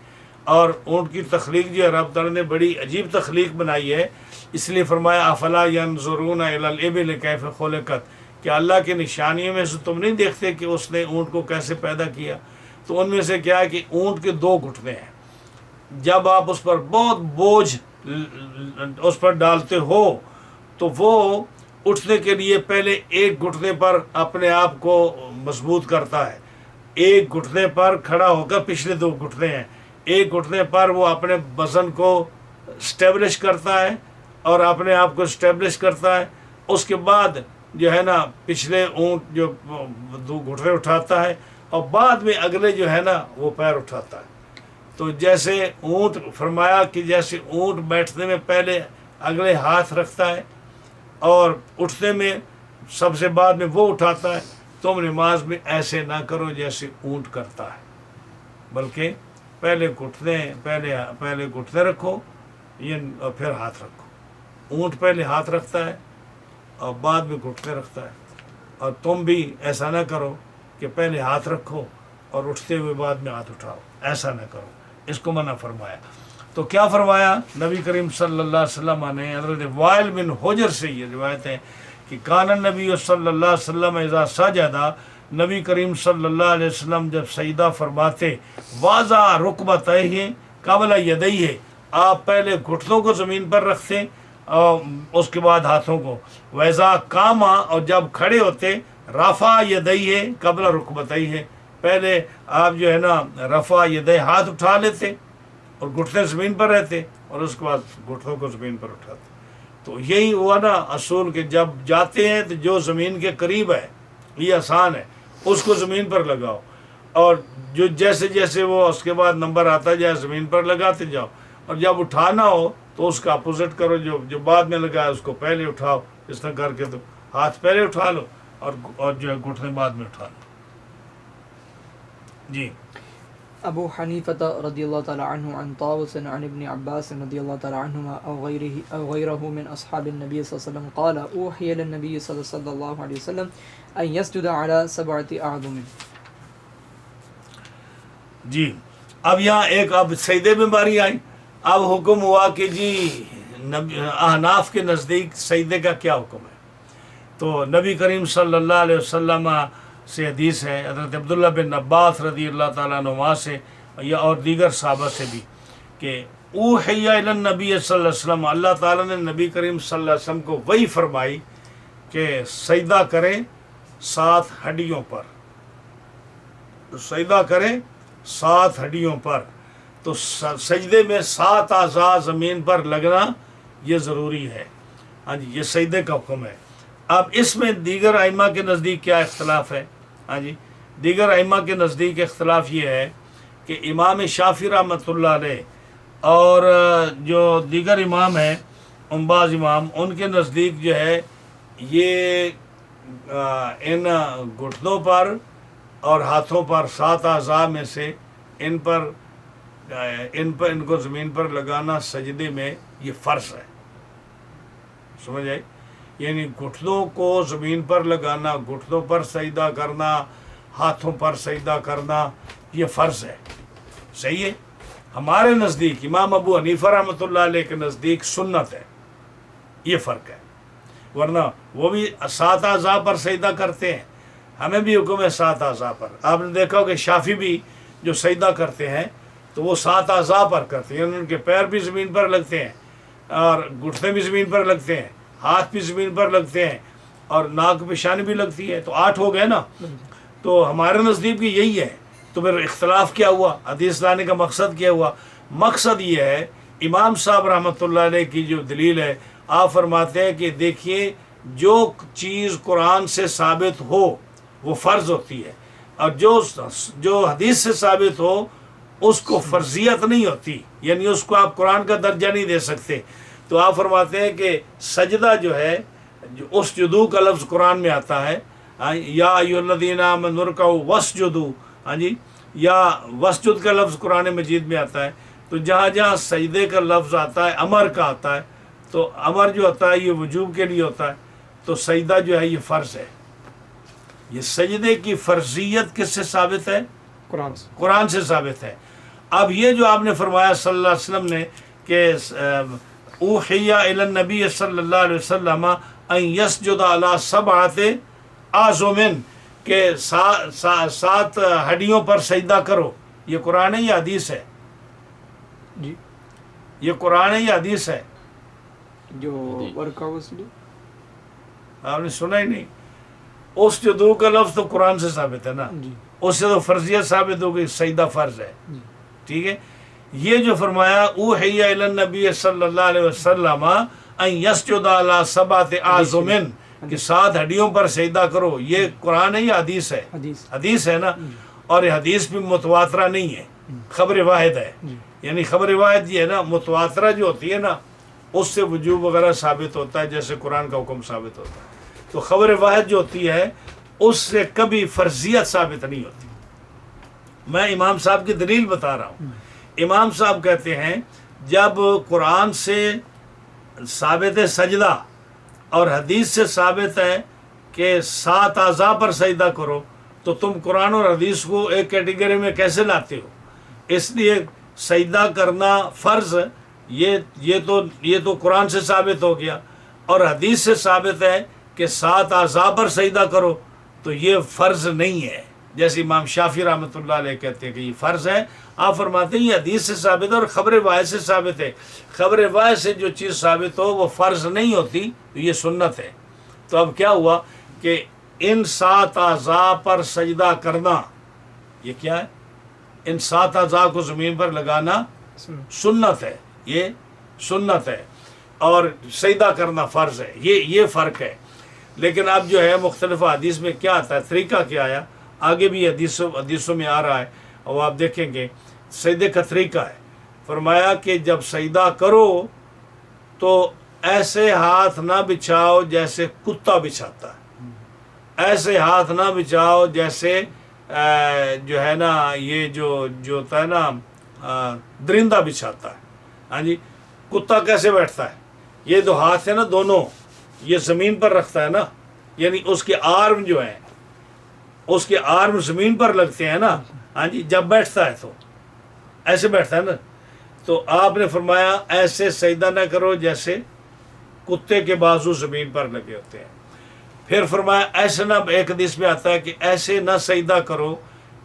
اور اونٹ کی تخلیق جو ہے رب تعالیٰ نے بڑی عجیب تخلیق بنائی ہے، اس لیے فرمایا افلا ینظرون الی الابل کیف خلقت، کہ اللہ کی نشانیوں میں سے تم نہیں دیکھتے کہ اس نے اونٹ کو کیسے پیدا کیا۔ تو ان میں سے کیا ہے کہ اونٹ کے دو گھٹنے ہیں، جب آپ اس پر بہت بوجھ اس پر ڈالتے ہو تو وہ اٹھنے کے لیے پہلے ایک گھٹنے پر اپنے آپ کو مضبوط کرتا ہے، ایک گھٹنے پر کھڑا ہو کر، پچھلے دو گھٹنے ہیں، ایک گھٹنے پر وہ اپنے وزن کو اسٹیبلش کرتا ہے اور اپنے آپ کو اسٹیبلش کرتا ہے، اس کے بعد جو ہے نا پچھلے اونٹ جو دو گھٹنے اٹھاتا ہے، اور بعد میں اگلے جو ہے نا وہ پیر اٹھاتا ہے۔ تو جیسے اونٹ فرمایا کہ جیسے اونٹ بیٹھنے میں پہلے اگلے ہاتھ رکھتا ہے اور اٹھنے میں سب سے بعد میں وہ اٹھاتا ہے، تم نماز میں ایسے نہ کرو جیسے اونٹ کرتا ہے، بلکہ پہلے گھٹنے رکھو اور پھر ہاتھ رکھو۔ اونٹ پہلے ہاتھ رکھتا ہے اور بعد میں گھٹنے رکھتا ہے، اور تم بھی ایسا نہ کرو کہ پہلے ہاتھ رکھو اور اٹھتے ہوئے بعد میں ہاتھ اٹھاؤ، ایسا نہ کرو، اس کو منع فرمایا۔ تو کیا فرمایا نبی کریم صلی اللہ علیہ وسلم نے؟ حضرت وائل بن حجر سے یہ روایت ہے کہ کان النبی صلی اللہ علیہ وسلم اذا سجدا، نبی کریم صلی اللہ علیہ وسلم جب سجدہ فرماتے، واضع رکبتیہ قبل یدیہ، آپ پہلے گھٹنوں کو زمین پر رکھتے اور اس کے بعد ہاتھوں کو، وَإِذَا قَامَ، اور جب کھڑے ہوتے، رفع یدیہ قبل رکبتیہ، پہلے آپ جو ہے نا رفع یدیہ ہاتھ اٹھا لیتے اور گھٹنے زمین پر رہتے، اور اس کے بعد گھٹنوں کو زمین پر اٹھاتے۔ تو یہی ہوا نا اصول کہ جب جاتے ہیں تو جو زمین کے قریب ہے، یہ آسان ہے، اس کو زمین پر لگاؤ، اور جو جیسے جیسے وہ اس کے بعد نمبر آتا جائے زمین پر لگاتے جاؤ، اور جب اٹھانا ہو تو اس کا اپوزٹ کرو، جو بعد میں لگا ہے اس کو پہلے اٹھاؤ، اس طرح کر کے تو ہاتھ پہلے اٹھا لو اور جو ہے گھٹنے بعد میں اٹھا لو. جی. ابو حنیفة رضی اللہ تعالی عنہ عن طاووس عن ابن عباس رضی اللہ تعالی عنہما او غیرہ من اصحاب النبی صلی اللہ علیہ وسلم قال اوحی للنبی صلی اللہ علیہ وسلم ان يسجد على 7 اعظم. جی اب یہاں ایک اب سجدے میں باری آئی. اب حکم ہوا کہ جی احناف کے نزدیک سجدے کا کیا حکم ہے. تو نبی کریم صلی اللہ علیہ وسلم سے حدیث ہے، حضرت عبداللہ بن عباس رضی اللہ تعالیٰ عنہ سے یا اور دیگر صحابہ سے بھی، کہ اوحی الی النبی صلی اللہ علیہ وسلم، اللہ تعالیٰ نے نبی کریم صلی اللہ علیہ وسلم کو وہی فرمائی کہ سجدہ کریں 7 ہڈیوں پر. تو سجدہ کریں 7 ہڈیوں پر. تو سجدے میں 7 اعضاء زمین پر لگنا یہ ضروری ہے. ہاں جی، یہ سجدے کا حکم ہے. اب اس میں دیگر ائمہ کے نزدیک کیا اختلاف ہے؟ ہاں جی، دیگر ائمہ کے نزدیک اختلاف یہ ہے کہ امام شافعی رحمۃ اللہ علیہ اور جو دیگر امام ہیں، بعض امام، ان کے نزدیک جو ہے یہ ان گھٹنوں پر اور ہاتھوں پر 7 اعضاء میں سے ان کو زمین پر لگانا سجدے میں یہ فرض ہے. سمجھ آئی؟ یعنی گھٹنوں کو زمین پر لگانا، گھٹنوں پر سجدہ کرنا، ہاتھوں پر سجدہ کرنا یہ فرض ہے. صحیح ہے. ہمارے نزدیک امام ابو حنیفہ رحمۃ اللہ علیہ کے نزدیک سنت ہے. یہ فرق ہے. ورنہ وہ بھی 7 اعضاء پر سجدہ کرتے ہیں، ہمیں بھی حکم ہے 7 اعضاء پر. آپ نے دیکھا ہو کہ شافعی بھی جو سجدہ کرتے ہیں تو وہ 7 اعضاء پر کرتے ہیں، ان کے پیر بھی زمین پر لگتے ہیں اور گھٹنے بھی زمین پر لگتے ہیں، ہاتھ بھی زمین پر لگتے ہیں اور ناک پیشانی بھی لگتی ہے. تو 8 ہو گئے نا. تو ہمارے نزدیک بھی یہی ہے. تو پھر اختلاف کیا ہوا؟ حدیث لانے کا مقصد کیا ہوا؟ مقصد یہ ہے، امام صاحب رحمۃ اللہ علیہ کی جو دلیل ہے، آپ فرماتے ہیں کہ دیکھیے جو چیز قرآن سے ثابت ہو وہ فرض ہوتی ہے، اور جو حدیث سے ثابت ہو اس کو فرضیت نہیں ہوتی، یعنی اس کو آپ قرآن کا درجہ نہیں دے سکتے. تو آپ فرماتے ہیں کہ سجدہ جو ہے، اس جدو کا لفظ قرآن میں آتا ہے، یا ایھا الذین آمنوا ارکعوا واسجدوا، ہاں جی، یا وسجد کا لفظ قرآن مجید میں آتا ہے. تو جہاں جہاں سجدے کا لفظ آتا ہے، امر کا آتا ہے، تو امر جو ہوتا ہے یہ وجوب کے لیے ہوتا ہے. تو سجدہ جو ہے یہ فرض ہے. یہ سجدے کی فرضیت کس سے ثابت ہے؟ قرآن سے ثابت ہے. اب یہ جو آپ نے فرمایا صلی اللہ علیہ وسلم نے کہ اوحی الی النبی صلی اللہ علیہ وسلم ان یسجد علی 7 اعظم، کہ 7 ہڈیوں پر سجدہ کرو، یہ قرآن ہے یا حدیث ہے؟ جی، یہ قرآن ہے یا حدیث ہے؟ جو ورکاؤس آپ نے سنا ہی نہیں. اس جدو کا لفظ تو قرآن سے ثابت ہے نا، جی، اس سے تو فرضیت ثابت ہو گئی، سجدہ فرض ہے. جی، ٹھیک ہے. یہ جو فرمایا اوحی الی النبی صلی اللہ علیہ وسلم ان یسجد علی 7 اعظم، کہ 7 ہڈیوں پر سجدہ کرو، یہ قرآن ہے یا حدیث ہے؟ حدیث ہے نا. اور یہ حدیث بھی متواترہ نہیں ہے، خبر واحد ہے. یعنی خبر واحد یہ ہے نا، متواترہ جو ہوتی ہے نا اس سے وجوب وغیرہ ثابت ہوتا ہے، جیسے قرآن کا حکم ثابت ہوتا ہے. تو خبر واحد جو ہوتی ہے اس سے کبھی فرضیت ثابت نہیں ہوتی. میں امام صاحب کی دلیل بتا رہا ہوں. امام صاحب کہتے ہیں جب قرآن سے ثابت ہے سجدہ اور حدیث سے ثابت ہے کہ 7 اعضاء پر سجدہ کرو، تو تم قرآن اور حدیث کو ایک کیٹیگری میں کیسے لاتے ہو؟ اس لیے سجدہ کرنا فرض یہ تو قرآن سے ثابت ہو گیا، اور حدیث سے ثابت ہے کہ 7 اعضاء پر سجدہ کرو، تو یہ فرض نہیں ہے. جیسے امام شافعی رحمۃ اللہ علیہ کہتے ہیں کہ یہ فرض ہے. آپ فرماتے ہیں یہ حدیث سے ثابت ہے اور خبر واحد سے ثابت ہے. خبر واحد سے جو چیز ثابت ہو وہ فرض نہیں ہوتی، تو یہ سنت ہے. تو اب کیا ہوا کہ ان 7 اعضاء پر سجدہ کرنا یہ کیا ہے؟ ان 7 اعضاء کو زمین پر لگانا سنت ہے، یہ سنت ہے، اور سجدہ کرنا فرض ہے. یہ فرق ہے. لیکن اب جو ہے مختلف حدیث میں کیا آتا ہے، طریقہ کیا آیا؟ آگے بھی حدیثوں میں آ رہا ہے، اور آپ دیکھیں گے سجدے کا طریقہ ہے. فرمایا کہ جب سجدہ کرو تو ایسے ہاتھ نہ بچھاؤ جیسے کتا بچھاتا ہے، ایسے ہاتھ نہ بچھاؤ جیسے جو ہے نا یہ جو ہوتا ہے نا درندہ بچھاتا ہے. ہاں جی، کتا کیسے بیٹھتا ہے؟ یہ دو ہاتھ ہے نا دونوں یہ زمین پر رکھتا ہے نا، یعنی اس کے آرم جو ہیں، اس کے آرم زمین پر لگتے ہیں نا. ہاں جی، جب بیٹھتا ہے تو ایسے بیٹھتا ہے نا. تو آپ نے فرمایا ایسے سجدہ نہ کرو جیسے کتے کے بازو زمین پر لگے ہوتے ہیں. پھر فرمایا ایسے نہ، ایک حدیث میں آتا ہے کہ ایسے نہ سجدہ کرو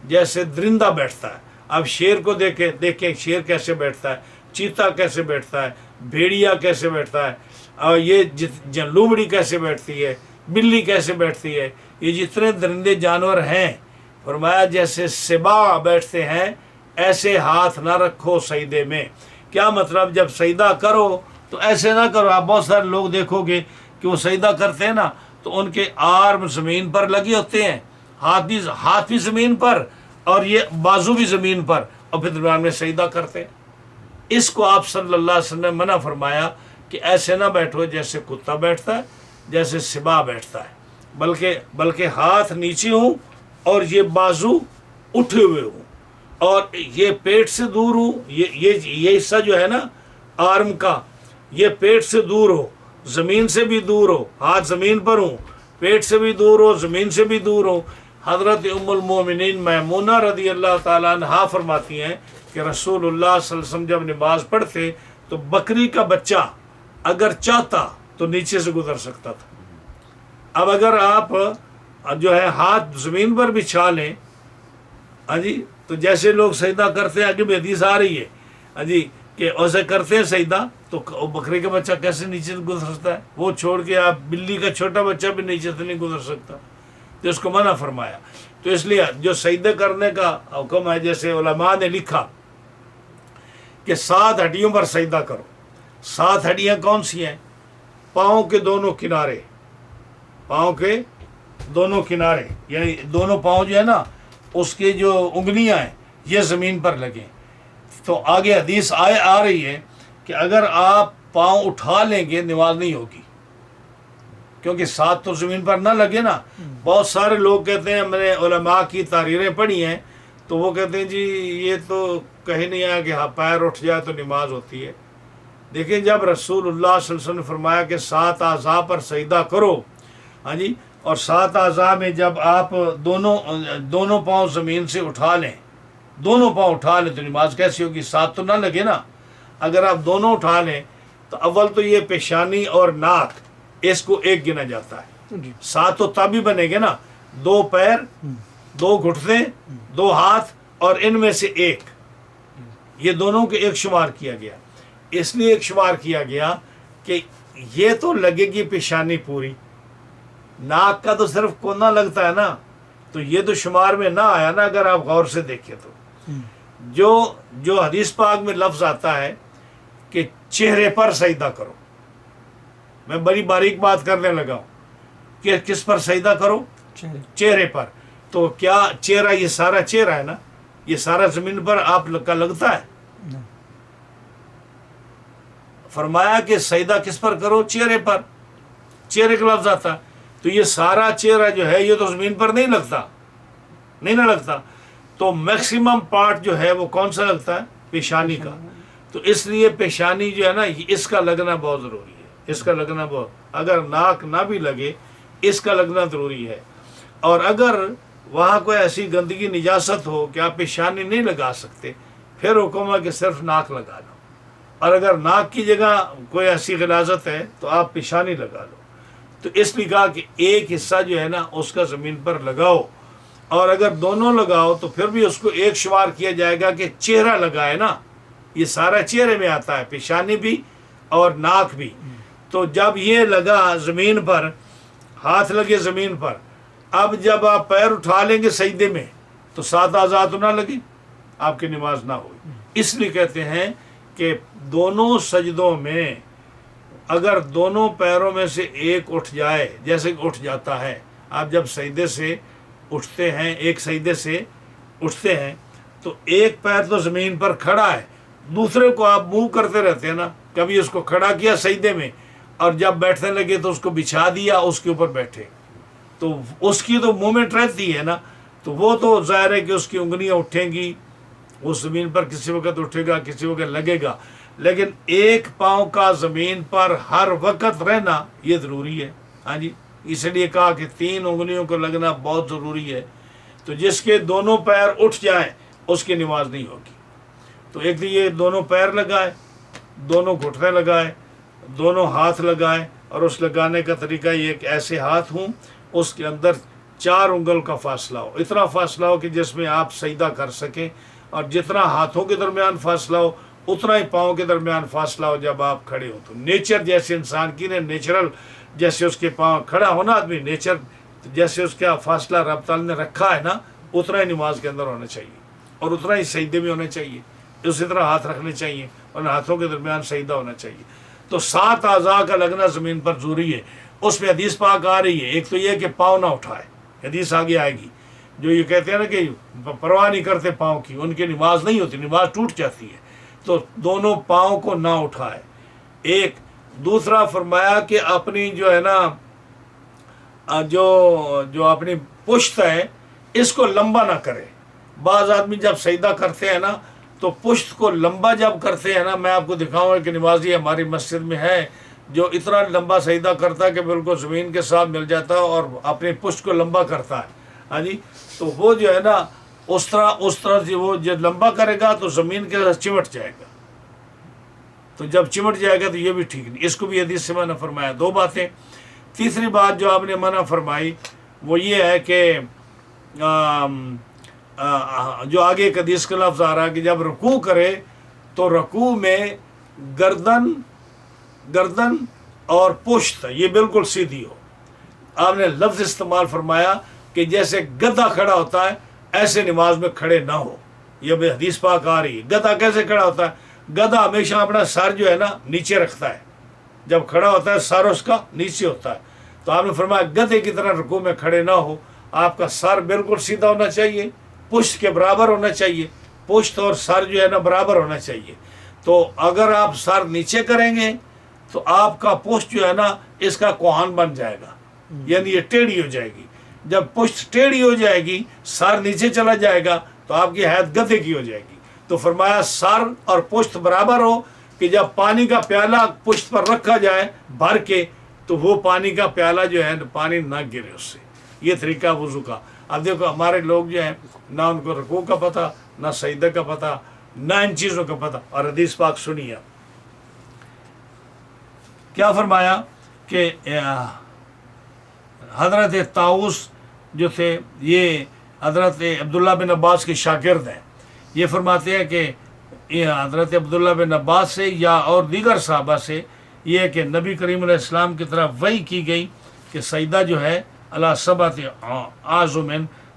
جیسے درندہ بیٹھتا ہے. اب شیر کو دیکھیں شیر کیسے بیٹھتا ہے، چیتا کیسے بیٹھتا ہے، بھیڑیا کیسے بیٹھتا ہے، اور یہ لومڑی کیسے بیٹھتی ہے، بلی کیسے بیٹھتی ہے، یہ جتنے درندے جانور ہیں، فرمایا جیسے سبا بیٹھتے ہیں ایسے ہاتھ نہ رکھو سجدے میں. کیا مطلب؟ جب سجدہ کرو تو ایسے نہ کرو. آپ بہت سارے لوگ دیکھو گے کہ وہ سجدہ کرتے ہیں نا تو ان کے آرم زمین پر لگے ہوتے ہیں، ہاتھ بھی زمین پر اور یہ بازو بھی زمین پر، اور پھر درمیان میں سجدہ کرتے ہیں. اس کو آپ صلی اللہ علیہ وسلم نے منع فرمایا کہ ایسے نہ بیٹھو جیسے کتا بیٹھتا ہے، جیسے سبا بیٹھتا ہے، بلکہ ہاتھ نیچے ہوں اور یہ بازو اٹھے ہوئے ہوں اور یہ پیٹ سے دور ہوں. یہ حصہ جو ہے نا آرم کا، یہ پیٹ سے دور ہو، زمین سے بھی دور ہو، ہاتھ زمین پر ہوں، پیٹ سے بھی دور ہو، زمین سے بھی دور ہو. حضرت ام المومنین میمونہ رضی اللہ تعالیٰ عنہا فرماتی ہیں کہ رسول اللہ صلی اللہ علیہ وسلم جب نماز پڑھتے تو بکری کا بچہ اگر چاہتا تو نیچے سے گزر سکتا تھا. اب اگر آپ جو ہے ہاتھ زمین پر بچھا لیں، ہاں جی، تو جیسے لوگ سجدہ کرتے ہیں، آگے بھی حدیث آ رہی ہے، ہاں جی، کہ ایسے کرتے ہیں سجدہ تو بکری کا بچہ کیسے نیچے سے گزر سکتا ہے؟ وہ چھوڑ کے آپ بلی کا چھوٹا بچہ بھی نیچے سے نہیں گزر سکتا. تو اس کو منع فرمایا. تو اس لیے جو سجدے کرنے کا حکم ہے، جیسے علماء نے لکھا کہ 7 ہڈیوں پر سجدہ کرو. 7 ہڈیاں کون سی ہیں؟ پاؤں کے دونوں کنارے، پاؤں کے دونوں کنارے، یعنی دونوں پاؤں جو ہے نا اس کی جو انگلیاں ہیں یہ زمین پر لگیں. تو آگے حدیث آ رہی ہے کہ اگر آپ پاؤں اٹھا لیں گے نماز نہیں ہوگی، کیونکہ 7 تو زمین پر نہ لگے نا. بہت سارے لوگ کہتے ہیں، میں نے علماء کی تحریریں پڑھی ہیں تو وہ کہتے ہیں جی یہ تو کہیں نہیں آیا کہ ہاں پیر اٹھ جائے تو نماز ہوتی ہے. دیکھیں جب رسول اللہ صلی اللہ علیہ وسلم نے فرمایا کہ 7 اعضاء پر سجدہ کرو، ہاں جی، اور 7 اعضاء میں جب آپ دونوں پاؤں زمین سے اٹھا لیں، دونوں پاؤں اٹھا لیں تو نماز کیسی ہوگی؟ 7 تو نہ لگے نا. اگر آپ دونوں اٹھا لیں تو اول تو یہ پیشانی اور ناک اس کو ایک گنا جاتا ہے. 7 تو تب ہی بنے گے نا، 2 پیر، 2 گھٹنے، 2 ہاتھ اور ان میں سے ایک، یہ دونوں کے ایک شمار کیا گیا. اس لیے ایک شمار کیا گیا کہ یہ تو لگے گی پیشانی پوری، ناک کا تو صرف کونا لگتا ہے نا، تو یہ تو شمار میں نہ آیا نا. اگر آپ غور سے دیکھیں تو جو حدیث پاک میں لفظ آتا ہے کہ چہرے پر سجدہ کرو، میں بڑی باریک بات کرنے لگا ہوں کہ کس پر سجدہ کرو؟ چہرے پر. تو کیا چہرہ یہ سارا چہرہ ہے نا، یہ سارا زمین پر آپ کا لگتا ہے؟ فرمایا کہ سجدہ کس پر کرو؟ چہرے پر. چہرے کا لفظ آتا ہے تو یہ سارا چہرہ جو ہے یہ تو زمین پر نہیں لگتا، نہیں نہ لگتا. تو میکسیمم پارٹ جو ہے وہ کون سا لگتا ہے؟ پیشانی کا. تو اس لیے پیشانی جو ہے نا اس کا لگنا بہت ضروری ہے، اس کا لگنا بہت، اگر ناک نہ بھی لگے اس کا لگنا ضروری ہے. اور اگر وہاں کوئی ایسی گندگی نجاست ہو کہ آپ پیشانی نہیں لگا سکتے، پھر حکم ہے کہ صرف ناک لگا لو. اور اگر ناک کی جگہ کوئی ایسی غلاظت ہے تو آپ پیشانی لگا لو. تو اس لیے کہا کہ ایک حصہ جو ہے نا اس کا زمین پر لگاؤ، اور اگر دونوں لگاؤ تو پھر بھی اس کو ایک شمار کیا جائے گا کہ چہرہ لگائے نا. یہ سارا چہرے میں آتا ہے، پیشانی بھی اور ناک بھی. تو جب یہ لگا زمین پر، ہاتھ لگے زمین پر، اب جب آپ پیر اٹھا لیں گے سجدے میں تو 7 اعضاء تو نہ لگے، آپ کی نماز نہ ہوئی. اس لیے کہتے ہیں کہ دونوں سجدوں میں اگر دونوں پیروں میں سے ایک اٹھ جائے، جیسے کہ اٹھ جاتا ہے، آپ جب سجدے سے اٹھتے ہیں ایک سجدے سے اٹھتے ہیں تو ایک پیر تو زمین پر کھڑا ہے، دوسرے کو آپ موو کرتے رہتے ہیں نا، کبھی اس کو کھڑا کیا سجدے میں اور جب بیٹھنے لگے تو اس کو بچھا دیا، اس کے اوپر بیٹھے، تو اس کی تو موومنٹ رہتی ہے نا، تو وہ تو ظاہر ہے کہ اس کی انگلیاں اٹھیں گی، اس زمین پر کسی وقت اٹھے گا کسی وقت لگے گا، لیکن ایک پاؤں کا زمین پر ہر وقت رہنا یہ ضروری ہے. ہاں جی، اس لیے کہا کہ 3 انگلیوں کو لگنا بہت ضروری ہے. تو جس کے دونوں پیر اٹھ جائیں اس کی نماز نہیں ہوگی. تو ایک تو یہ دونوں پیر لگائے، دونوں گھٹنے لگائے، دونوں ہاتھ لگائے، اور اس لگانے کا طریقہ یہ کہ ایسے ہاتھ ہوں اس کے اندر 4 انگل کا فاصلہ ہو، اتنا فاصلہ ہو کہ جس میں آپ سجدہ کر سکیں، اور جتنا ہاتھوں کے درمیان فاصلہ ہو اتنا ہی پاؤں کے درمیان فاصلہ ہو جب آپ کھڑے ہو. تو نیچر جیسے انسان کی نے نیچرل جیسے اس کے پاؤں کھڑا ہونا آدمی نیچر جیسے اس کا فاصلہ رب تعالیٰ نے رکھا ہے نا، اتنا ہی نماز کے اندر ہونا چاہیے اور اتنا ہی سجدے میں ہونا چاہیے. اسی طرح ہاتھ رکھنے چاہیے اور ہاتھوں کے درمیان سجدہ ہونا چاہیے. تو 7 اعضاء کا لگنا زمین پر ضروری ہے. اس میں حدیث پاک آ رہی ہے، ایک تو یہ کہ پاؤں نہ اٹھائے، حدیث آگے آئے گی. جو یہ کہتے ہیں نا کہ پرواہ نہیں کرتے پاؤں کی، ان کی نماز نہیں ہوتی، نماز ٹوٹ جاتی ہے. تو دونوں پاؤں کو نہ اٹھائے. ایک دوسرا فرمایا کہ اپنی جو ہے نا جو اپنی پشت ہے اس کو لمبا نہ کرے. بعض آدمی جب سجدہ کرتے ہیں نا تو پشت کو لمبا جب کرتے ہیں نا، میں آپ کو دکھاؤں گا کہ نمازی ہماری مسجد میں ہے جو اتنا لمبا سجدہ کرتا ہے کہ بالکل زمین کے ساتھ مل جاتا ہے اور اپنی پشت کو لمبا کرتا ہے. ہاں جی، تو وہ جو ہے نا اس طرح سے وہ جب لمبا کرے گا تو زمین کے ساتھ چمٹ جائے گا. تو جب چمٹ جائے گا تو یہ بھی ٹھیک نہیں. اس کو بھی حدیث سے منع فرمایا. 2 باتیں. تیسری بات جو آپ نے منع فرمائی وہ یہ ہے کہ جو آگے ایک حدیث کا لفظ آ رہا ہے کہ جب رکوع کرے تو رکوع میں گردن اور پشت یہ بالکل سیدھی ہو. آپ نے لفظ استعمال فرمایا کہ جیسے گدھا کھڑا ہوتا ہے ایسے نماز میں کھڑے نہ ہو. یہ بھی حدیث پاک آ رہی ہے. گدھا کیسے کھڑا ہوتا ہے؟ گدھا ہمیشہ اپنا سر جو ہے نا نیچے رکھتا ہے، جب کھڑا ہوتا ہے سر اس کا نیچے ہوتا ہے. تو آپ نے فرمایا گدھے کی طرح رکوع میں کھڑے نہ ہو. آپ کا سر بالکل سیدھا ہونا چاہیے، پشت کے برابر ہونا چاہیے، پشت اور سر جو ہے نا برابر ہونا چاہیے. تو اگر آپ سر نیچے کریں گے تو آپ کا پشت جو ہے نا اس کا کوہان بن جائے گا، یعنی یہ ٹیڑھی ہو جائے گی. جب پشت ٹیڑھی ہو جائے گی، سر نیچے چلا جائے گا تو آپ کی حیثیت گدھے کی ہو جائے گی. تو فرمایا سر اور پشت برابر ہو کہ جب پانی کا پیالہ پشت پر رکھا جائے بھر کے تو وہ پانی کا پیالہ جو ہے پانی نہ گرے اس سے. یہ طریقہ وضو کا. اب دیکھو ہمارے لوگ جو ہیں نہ ان کو رکوع کا پتہ، نہ سجدہ کا پتہ، نہ ان چیزوں کا پتہ. اور حدیث پاک سنیے کیا فرمایا کہ حضرت طاؤس جو تھے یہ حضرت عبداللہ بن عباس کے شاگرد ہیں. یہ فرماتے ہیں کہ یہ حضرت عبداللہ بن عباس سے یا اور دیگر صحابہ سے یہ ہے کہ نبی کریم علیہ السلام کی طرف وحی کی گئی کہ سجدہ جو ہے علی 7 اعظم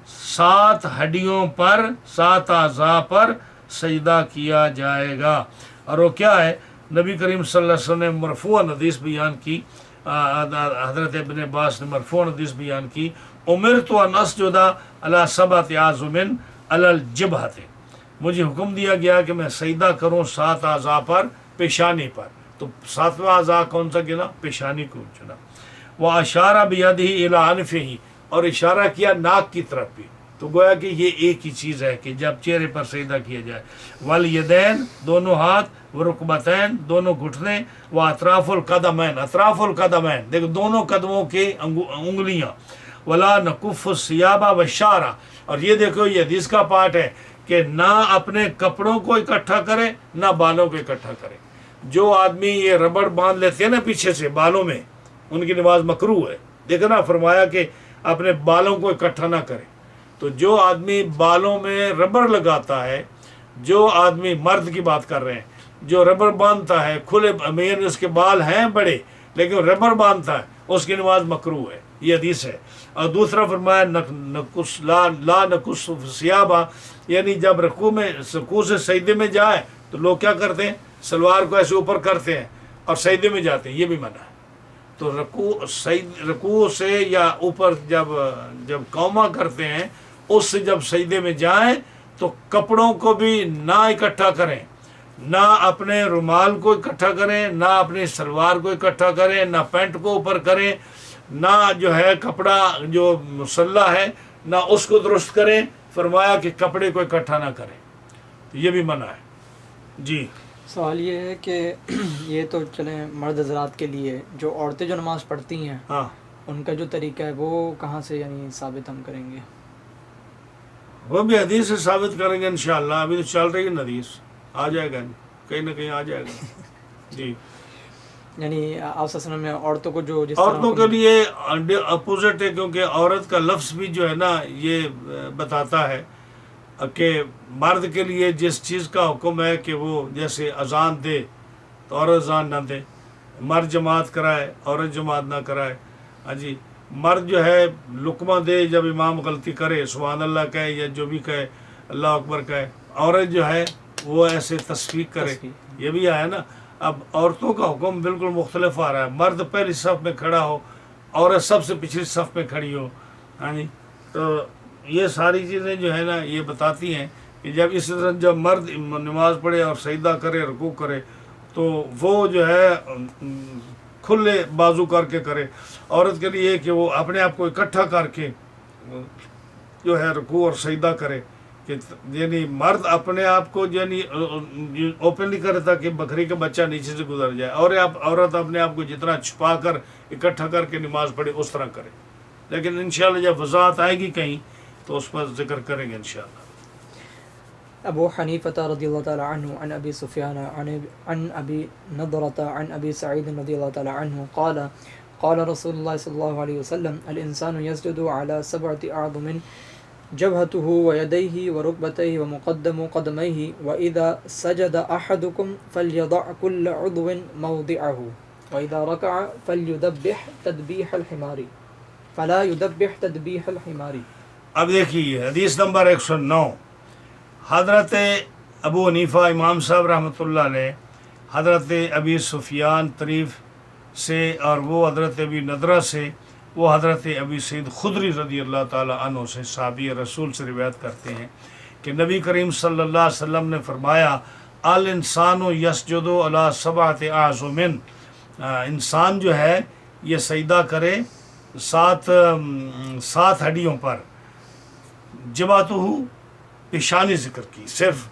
7 ہڈیوں پر 7 اعضاء پر سجدہ کیا جائے گا. اور وہ کیا ہے؟ نبی کریم صلی اللہ علیہ وسلم نے مرفوع حدیث بیان کی، حضرت ابن عباس نے مرفوع حدیث بیان کی، امرت ان اسجد علی 7 اعظم علی الجبہۃ، مجھے حکم دیا گیا کہ میں سجدہ کروں 7 اعضاء پر، پیشانی پر. تو 7واں اعضاء کون سا گنا؟ پیشانی کو چنا. واشار بیدہ الی انفہ، اور اشارہ کیا ناک کی طرف بھی. تو گویا کہ یہ ایک ہی چیز ہے کہ جب چہرے پر سجدہ کیا جائے. والیدین، دونوں ہاتھ، ورکبتین، دونوں گھٹنے، واطراف القدمین، اطراف القدمین دیکھو دونوں قدموں کے انگلیاں. ولا نکف الثیاب والشعر، اور یہ دیکھو یہ حدیث کا پارٹ ہے کہ نہ اپنے کپڑوں کو اکٹھا کرے نہ بالوں کو اکٹھا کرے. جو آدمی یہ ربڑ باندھ لیتے ہیں نا پیچھے سے بالوں میں، ان کی نماز مکروہ ہے. دیکھو نا فرمایا کہ اپنے بالوں کو اکٹھا نہ کرے. تو جو آدمی بالوں میں ربڑ لگاتا ہے، جو آدمی مرد کی بات کر رہے ہیں جو ربڑ باندھتا ہے کھلے مین اس کے بال ہیں بڑے لیکن ربڑ باندھتا ہے، اس کی نماز مکروہ ہے. یہ حدیث ہے. اور دوسرا فرمایا لا نقص ثیابہ، یعنی جب رکوع سے سجدے میں جائے تو لوگ کیا کرتے ہیں؟ سلوار کو ایسے اوپر کرتے ہیں اور سجدے میں جاتے ہیں، یہ بھی منع ہے. تو رکوع سے یا اوپر جب قوما کرتے ہیں اس سے جب سجدے میں جائیں تو کپڑوں کو بھی نہ اکٹھا کریں، نہ اپنے رومال کو اکٹھا کریں، نہ اپنی سلوار کو اکٹھا کریں، نہ پینٹ کو اوپر کریں، نہ جو ہے کپڑا جو مسلح ہے نہ اس کو درست کریں. فرمایا کہ کپڑے کو اکٹھا نہ کریں، یہ بھی منع ہے. جی سوال یہ ہے کہ یہ تو چلیں مرد حضرات کے لیے، جو عورتیں جو نماز پڑھتی ہیں ہاں، ان کا جو طریقہ ہے وہ کہاں سے یعنی ثابت ہم کریں گے؟ وہ بھی حدیث سے ثابت کریں گے انشاءاللہ. ابھی تو چل رہی ہے حدیث، آ جائے گا کہیں نہ کہیں آ جائے گا. جی یعنی آپ صلی اللہ علیہ وسلم نے عورتوں کو جو جس طرح عورتوں کے لیے اپوزٹ ہے، کیونکہ عورت کا لفظ بھی جو ہے نا یہ بتاتا ہے کہ مرد کے لیے جس چیز کا حکم ہے کہ وہ جیسے اذان دے تو عورت اذان نہ دے، مرد جماعت کرائے عورت جماعت نہ کرائے. ہاں جی، مرد جو ہے لقمہ دے جب امام غلطی کرے، سبحان اللہ کہے یا جو بھی کہے، اللہ اکبر کہے. عورت جو ہے وہ ایسے تصفیق کرے، یہ بھی آیا نا. اب عورتوں کا حکم بالکل مختلف آ رہا ہے، مرد پہلی صف میں کھڑا ہو، عورت سب سے پچھلی صف میں کھڑی ہو. ہاں جی، تو یہ ساری چیزیں جو ہے نا یہ بتاتی ہیں کہ جب اس طرح جب مرد نماز پڑھے اور سجدہ کرے، رکوع کرے، تو وہ جو ہے کھلے بازو کر کے کرے. عورت کے لیے کہ وہ اپنے آپ کو اکٹھا کر کے جو ہے رکوع اور سجدہ کرے، کہ یعنی مرد اپنے آپ کو یعنی اوپنلی کرے تاکہ بکری کا بچہ نیچے سے گزر جائے، اور عورت اپنے آپ کو جتنا چھپا کر اکٹھا کر کے نماز پڑھے اس طرح کرے. لیکن انشاءاللہ جب وضاحت آئے گی کہیں تو اس پر ذکر کریں گے انشاءاللہ. ابو حنیفہ رضی اللہ تعالی عنہ عن ابی سفیان عن ابی نضرۃ عن ابی سعید رضی اللہ تعالی عنہ قال قال رسول اللہ صلی اللہ علیہ وسلم الانسان يسجد على 7 اعظم جبهته ويديه وركبتيه ومقدم قدميه واذا سجد احدكم فليضع كل عضو موضعه واذا ركع فليذبح تذبيح الحمار فلا يذبح تذبيح الحمار. اب دیکھیے حدیث نمبر 109. حضرت ابو حنیفہ امام صاحب رحمۃ اللہ علیہ حضرت ابی سفیان طریف سے اور وہ حضرت ابی نضرہ سے، وہ حضرت ابی سعید خدری رضی اللہ تعالیٰ عنہ سے صحابی رسول سے روایت کرتے ہیں کہ نبی کریم صلی اللہ علیہ وسلم نے فرمایا الانسان یسجد علی 7 اعظم، انسان جو ہے یہ سجدہ کرے 7 ہڈیوں پر. جبہتہ پیشانی ذکر کی صرف،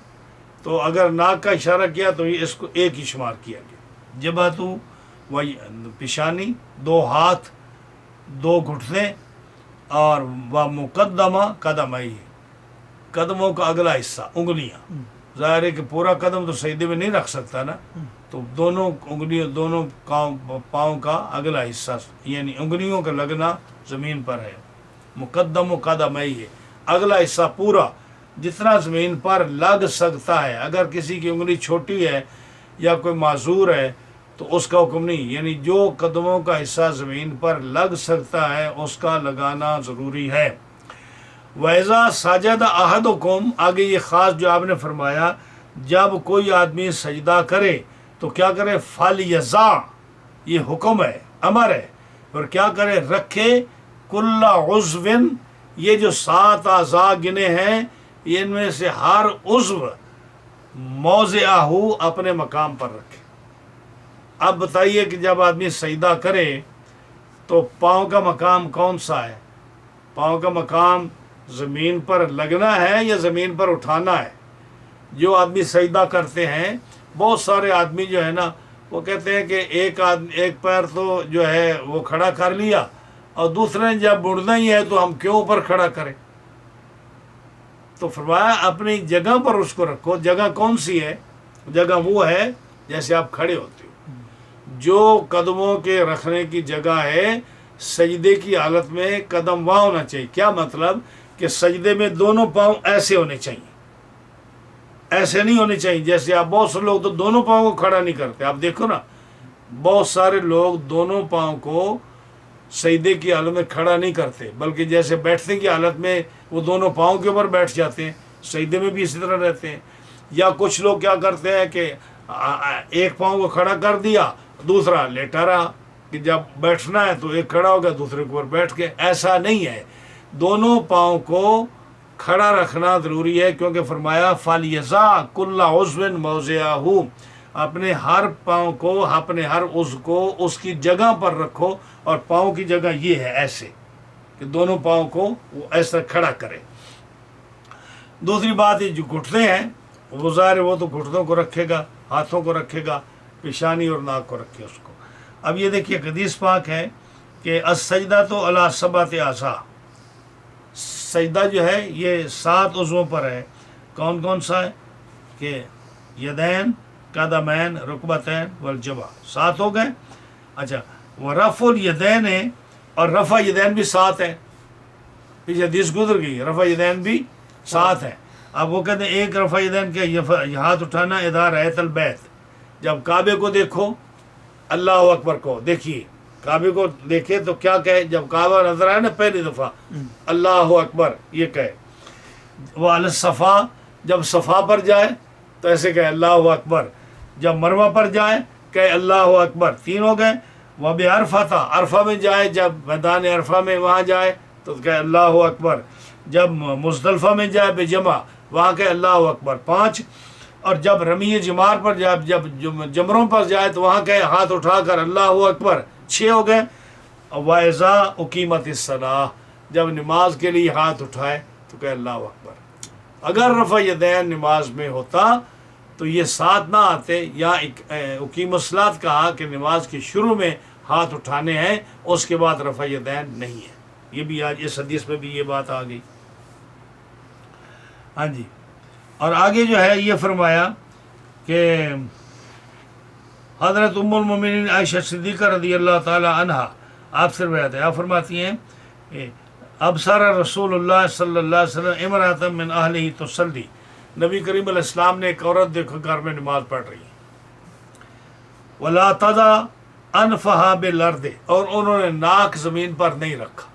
تو اگر ناک کا اشارہ کیا تو یہ اس کو ایک ہی شمار کیا گیا. جبہتہ وہ پیشانی، 2 ہاتھ، 2 گھٹنے، اور وہ مقدمہ قدمئی، قدموں کا اگلا حصہ، انگلیاں. ظاہر ہے کہ پورا قدم تو سجدے میں نہیں رکھ سکتا نا، تو دونوں انگلیاں، دونوں پاؤں کا اگلا حصہ یعنی انگلیوں کا لگنا زمین پر ہے. مقدم و قدمئی ہے، اگلا حصہ پورا جتنا زمین پر لگ سکتا ہے. اگر کسی کی انگلی چھوٹی ہے یا کوئی معذور ہے تو اس کا حکم نہیں، یعنی جو قدموں کا حصہ زمین پر لگ سکتا ہے اس کا لگانا ضروری ہے. وَإِذَا سَجَدَ أَحَدُكُمْ، آگے یہ خاص جو آپ نے فرمایا جب کوئی آدمی سجدہ کرے تو کیا کرے؟ فَلْيَضَعْ، یہ حکم ہے، امر ہے. اور کیا کرے؟ رکھے کل عضو، یہ جو 7 اعضاء گنے ہیں ان میں سے ہر عضو موضعہ اپنے مقام پر رکھے. اب بتائیے کہ جب آدمی سجدہ کرے تو پاؤں کا مقام کون سا ہے؟ پاؤں کا مقام زمین پر لگنا ہے یا زمین پر اٹھانا ہے؟ جو آدمی سجدہ کرتے ہیں، بہت سارے آدمی جو ہے نا وہ کہتے ہیں کہ ایک پیر تو جو ہے وہ کھڑا کر لیا اور دوسرے نے جب مڑنا ہی ہے تو ہم کیوں اوپر کھڑا کریں؟ تو فرمایا اپنی جگہ پر اس کو رکھو. جگہ کون سی ہے؟ جگہ وہ ہے جیسے آپ کھڑے ہوتے ہو، جو قدموں کے رکھنے کی جگہ ہے. سجدے کی حالت میں قدم وہاں ہونا چاہیے. کیا مطلب؟ کہ سجدے میں دونوں پاؤں ایسے ہونے چاہیے، ایسے نہیں ہونے چاہیے. جیسے آپ بہت سے لوگ تو دونوں پاؤں کو کھڑا نہیں کرتے. آپ دیکھو نا، بہت سارے لوگ دونوں پاؤں کو سجدے کی حالت میں کھڑا نہیں کرتے، بلکہ جیسے بیٹھنے کی حالت میں وہ دونوں پاؤں کے اوپر بیٹھ جاتے ہیں. سجدے میں بھی اسی طرح رہتے ہیں. یا کچھ لوگ کیا کرتے ہیں کہ ایک پاؤں کو کھڑا کر دیا، دوسرا لیٹا رہا. کہ جب بیٹھنا ہے تو ایک کھڑا ہو گیا دوسرے کے اوپر بیٹھ کے، ایسا نہیں ہے، دونوں پاؤں کو کھڑا رکھنا ضروری ہے، کیونکہ فرمایا فَلْيَضَعْ كُلَّ عُضْوٍ مَوْضِعَهُ، اپنے ہر پاؤں کو، اپنے ہر عضو کو اس کی جگہ پر رکھو، اور پاؤں کی جگہ یہ ہے ایسے کہ دونوں پاؤں کو وہ ایسا کھڑا کرے۔ دوسری بات یہ جو گھٹنے ہیں وہ ظاہر وہ تو گھٹنوں کو رکھے گا، ہاتھوں کو رکھے گا، پیشانی اور ناک کو رکھے اس کو۔ اب یہ دیکھیے حدیث پاک ہے کہ السجدہ تو علی سبعۃ اعضاء، سجدہ جو ہے یہ 7 عضووں پر ہے۔ کون کون سا ہے؟ کہ یدین، قدمین، رکبتین والجبہ، 7 ہو گئے۔ اچھا، ورفع الیدین ہے، اور رفع یدین بھی 7 ہے، پیچھے حدیث گزر گئی، رفع یدین بھی 7 ہے۔ اب وہ کہتے ہیں ایک رفع یدین کے یہ ہاتھ اٹھانا اذا رأیت البیت، جب کعبے کو دیکھو اللہ اکبر کو دیکھیے، کعبے کو دیکھے تو کیا کہے؟ جب کعبہ نظر آئے نا پہلی دفعہ اللہ اکبر یہ کہے۔ وہ علی الصفا، جب صفا پر جائے تو ایسے کہے اللہ اکبر، جب مروہ پر جائے کہے اللہ اکبر، 3 ہو گئے۔ وہ بھی عرفہ تھا، عرفہ میں جائے، جب میدان عرفہ میں وہاں جائے تو کہے اللہ اکبر، جب مزدلفہ میں جائے بجمع وہاں کہے اللہ اکبر، 5۔ اور جب رمی جمار پر جائے، جب جمروں پر جائے تو وہاں کہے ہاتھ اٹھا کر اللہ اکبر، 6 ہو گئے۔ وَإِذَا أُقِیمَتِ الصَّلَاةُ، جب نماز کے لیے ہاتھ اٹھائے تو کہے اللہ اکبر۔ اگر رفع یدین نماز میں ہوتا تو یہ 7 نہ آتے، یا اقیم الصلاۃ کہا کہ نماز کے شروع میں ہاتھ اٹھانے ہیں، اس کے بعد رفع یدین نہیں ہے۔ یہ بھی آج اس حدیث میں بھی یہ بات آ گئی۔ ہاں جی، اور آگے جو ہے یہ فرمایا کہ حضرت ام المومنین عائشہ صدیقہ رضی اللہ تعالی عنہا آپ سے روایت ہے، آپ فرماتی ہیں ابصر رسول اللہ صلی اللہ علیہ وسلم امرأۃ من اہلہ تصلی، نبی کریم علیہ السلام نے ایک عورت دیکھو گھر میں نماز پڑھ رہی ہے، ولا تضع انفہا بالارض، اور انہوں نے ناک زمین پر نہیں رکھا،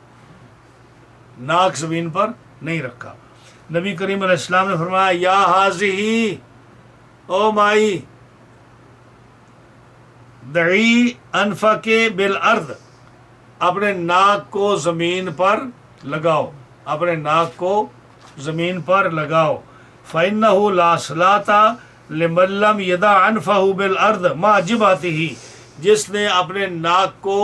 ناک زمین پر نہیں رکھا۔ نبی کریم علیہ السلام نے فرمایا یا حاضی، او مائی، دعی انفک بالارض، اپنے ناک کو زمین پر لگاؤ، اپنے ناک کو زمین پر لگاؤ۔ فَإِنَّهُ لَا صَلَاةَ لِمَن لَّمْ يَضَعْ أَنفَهُ بِالْأَرْضِ مَعَ جِبْهَتِهِ، جس نے اپنے ناک کو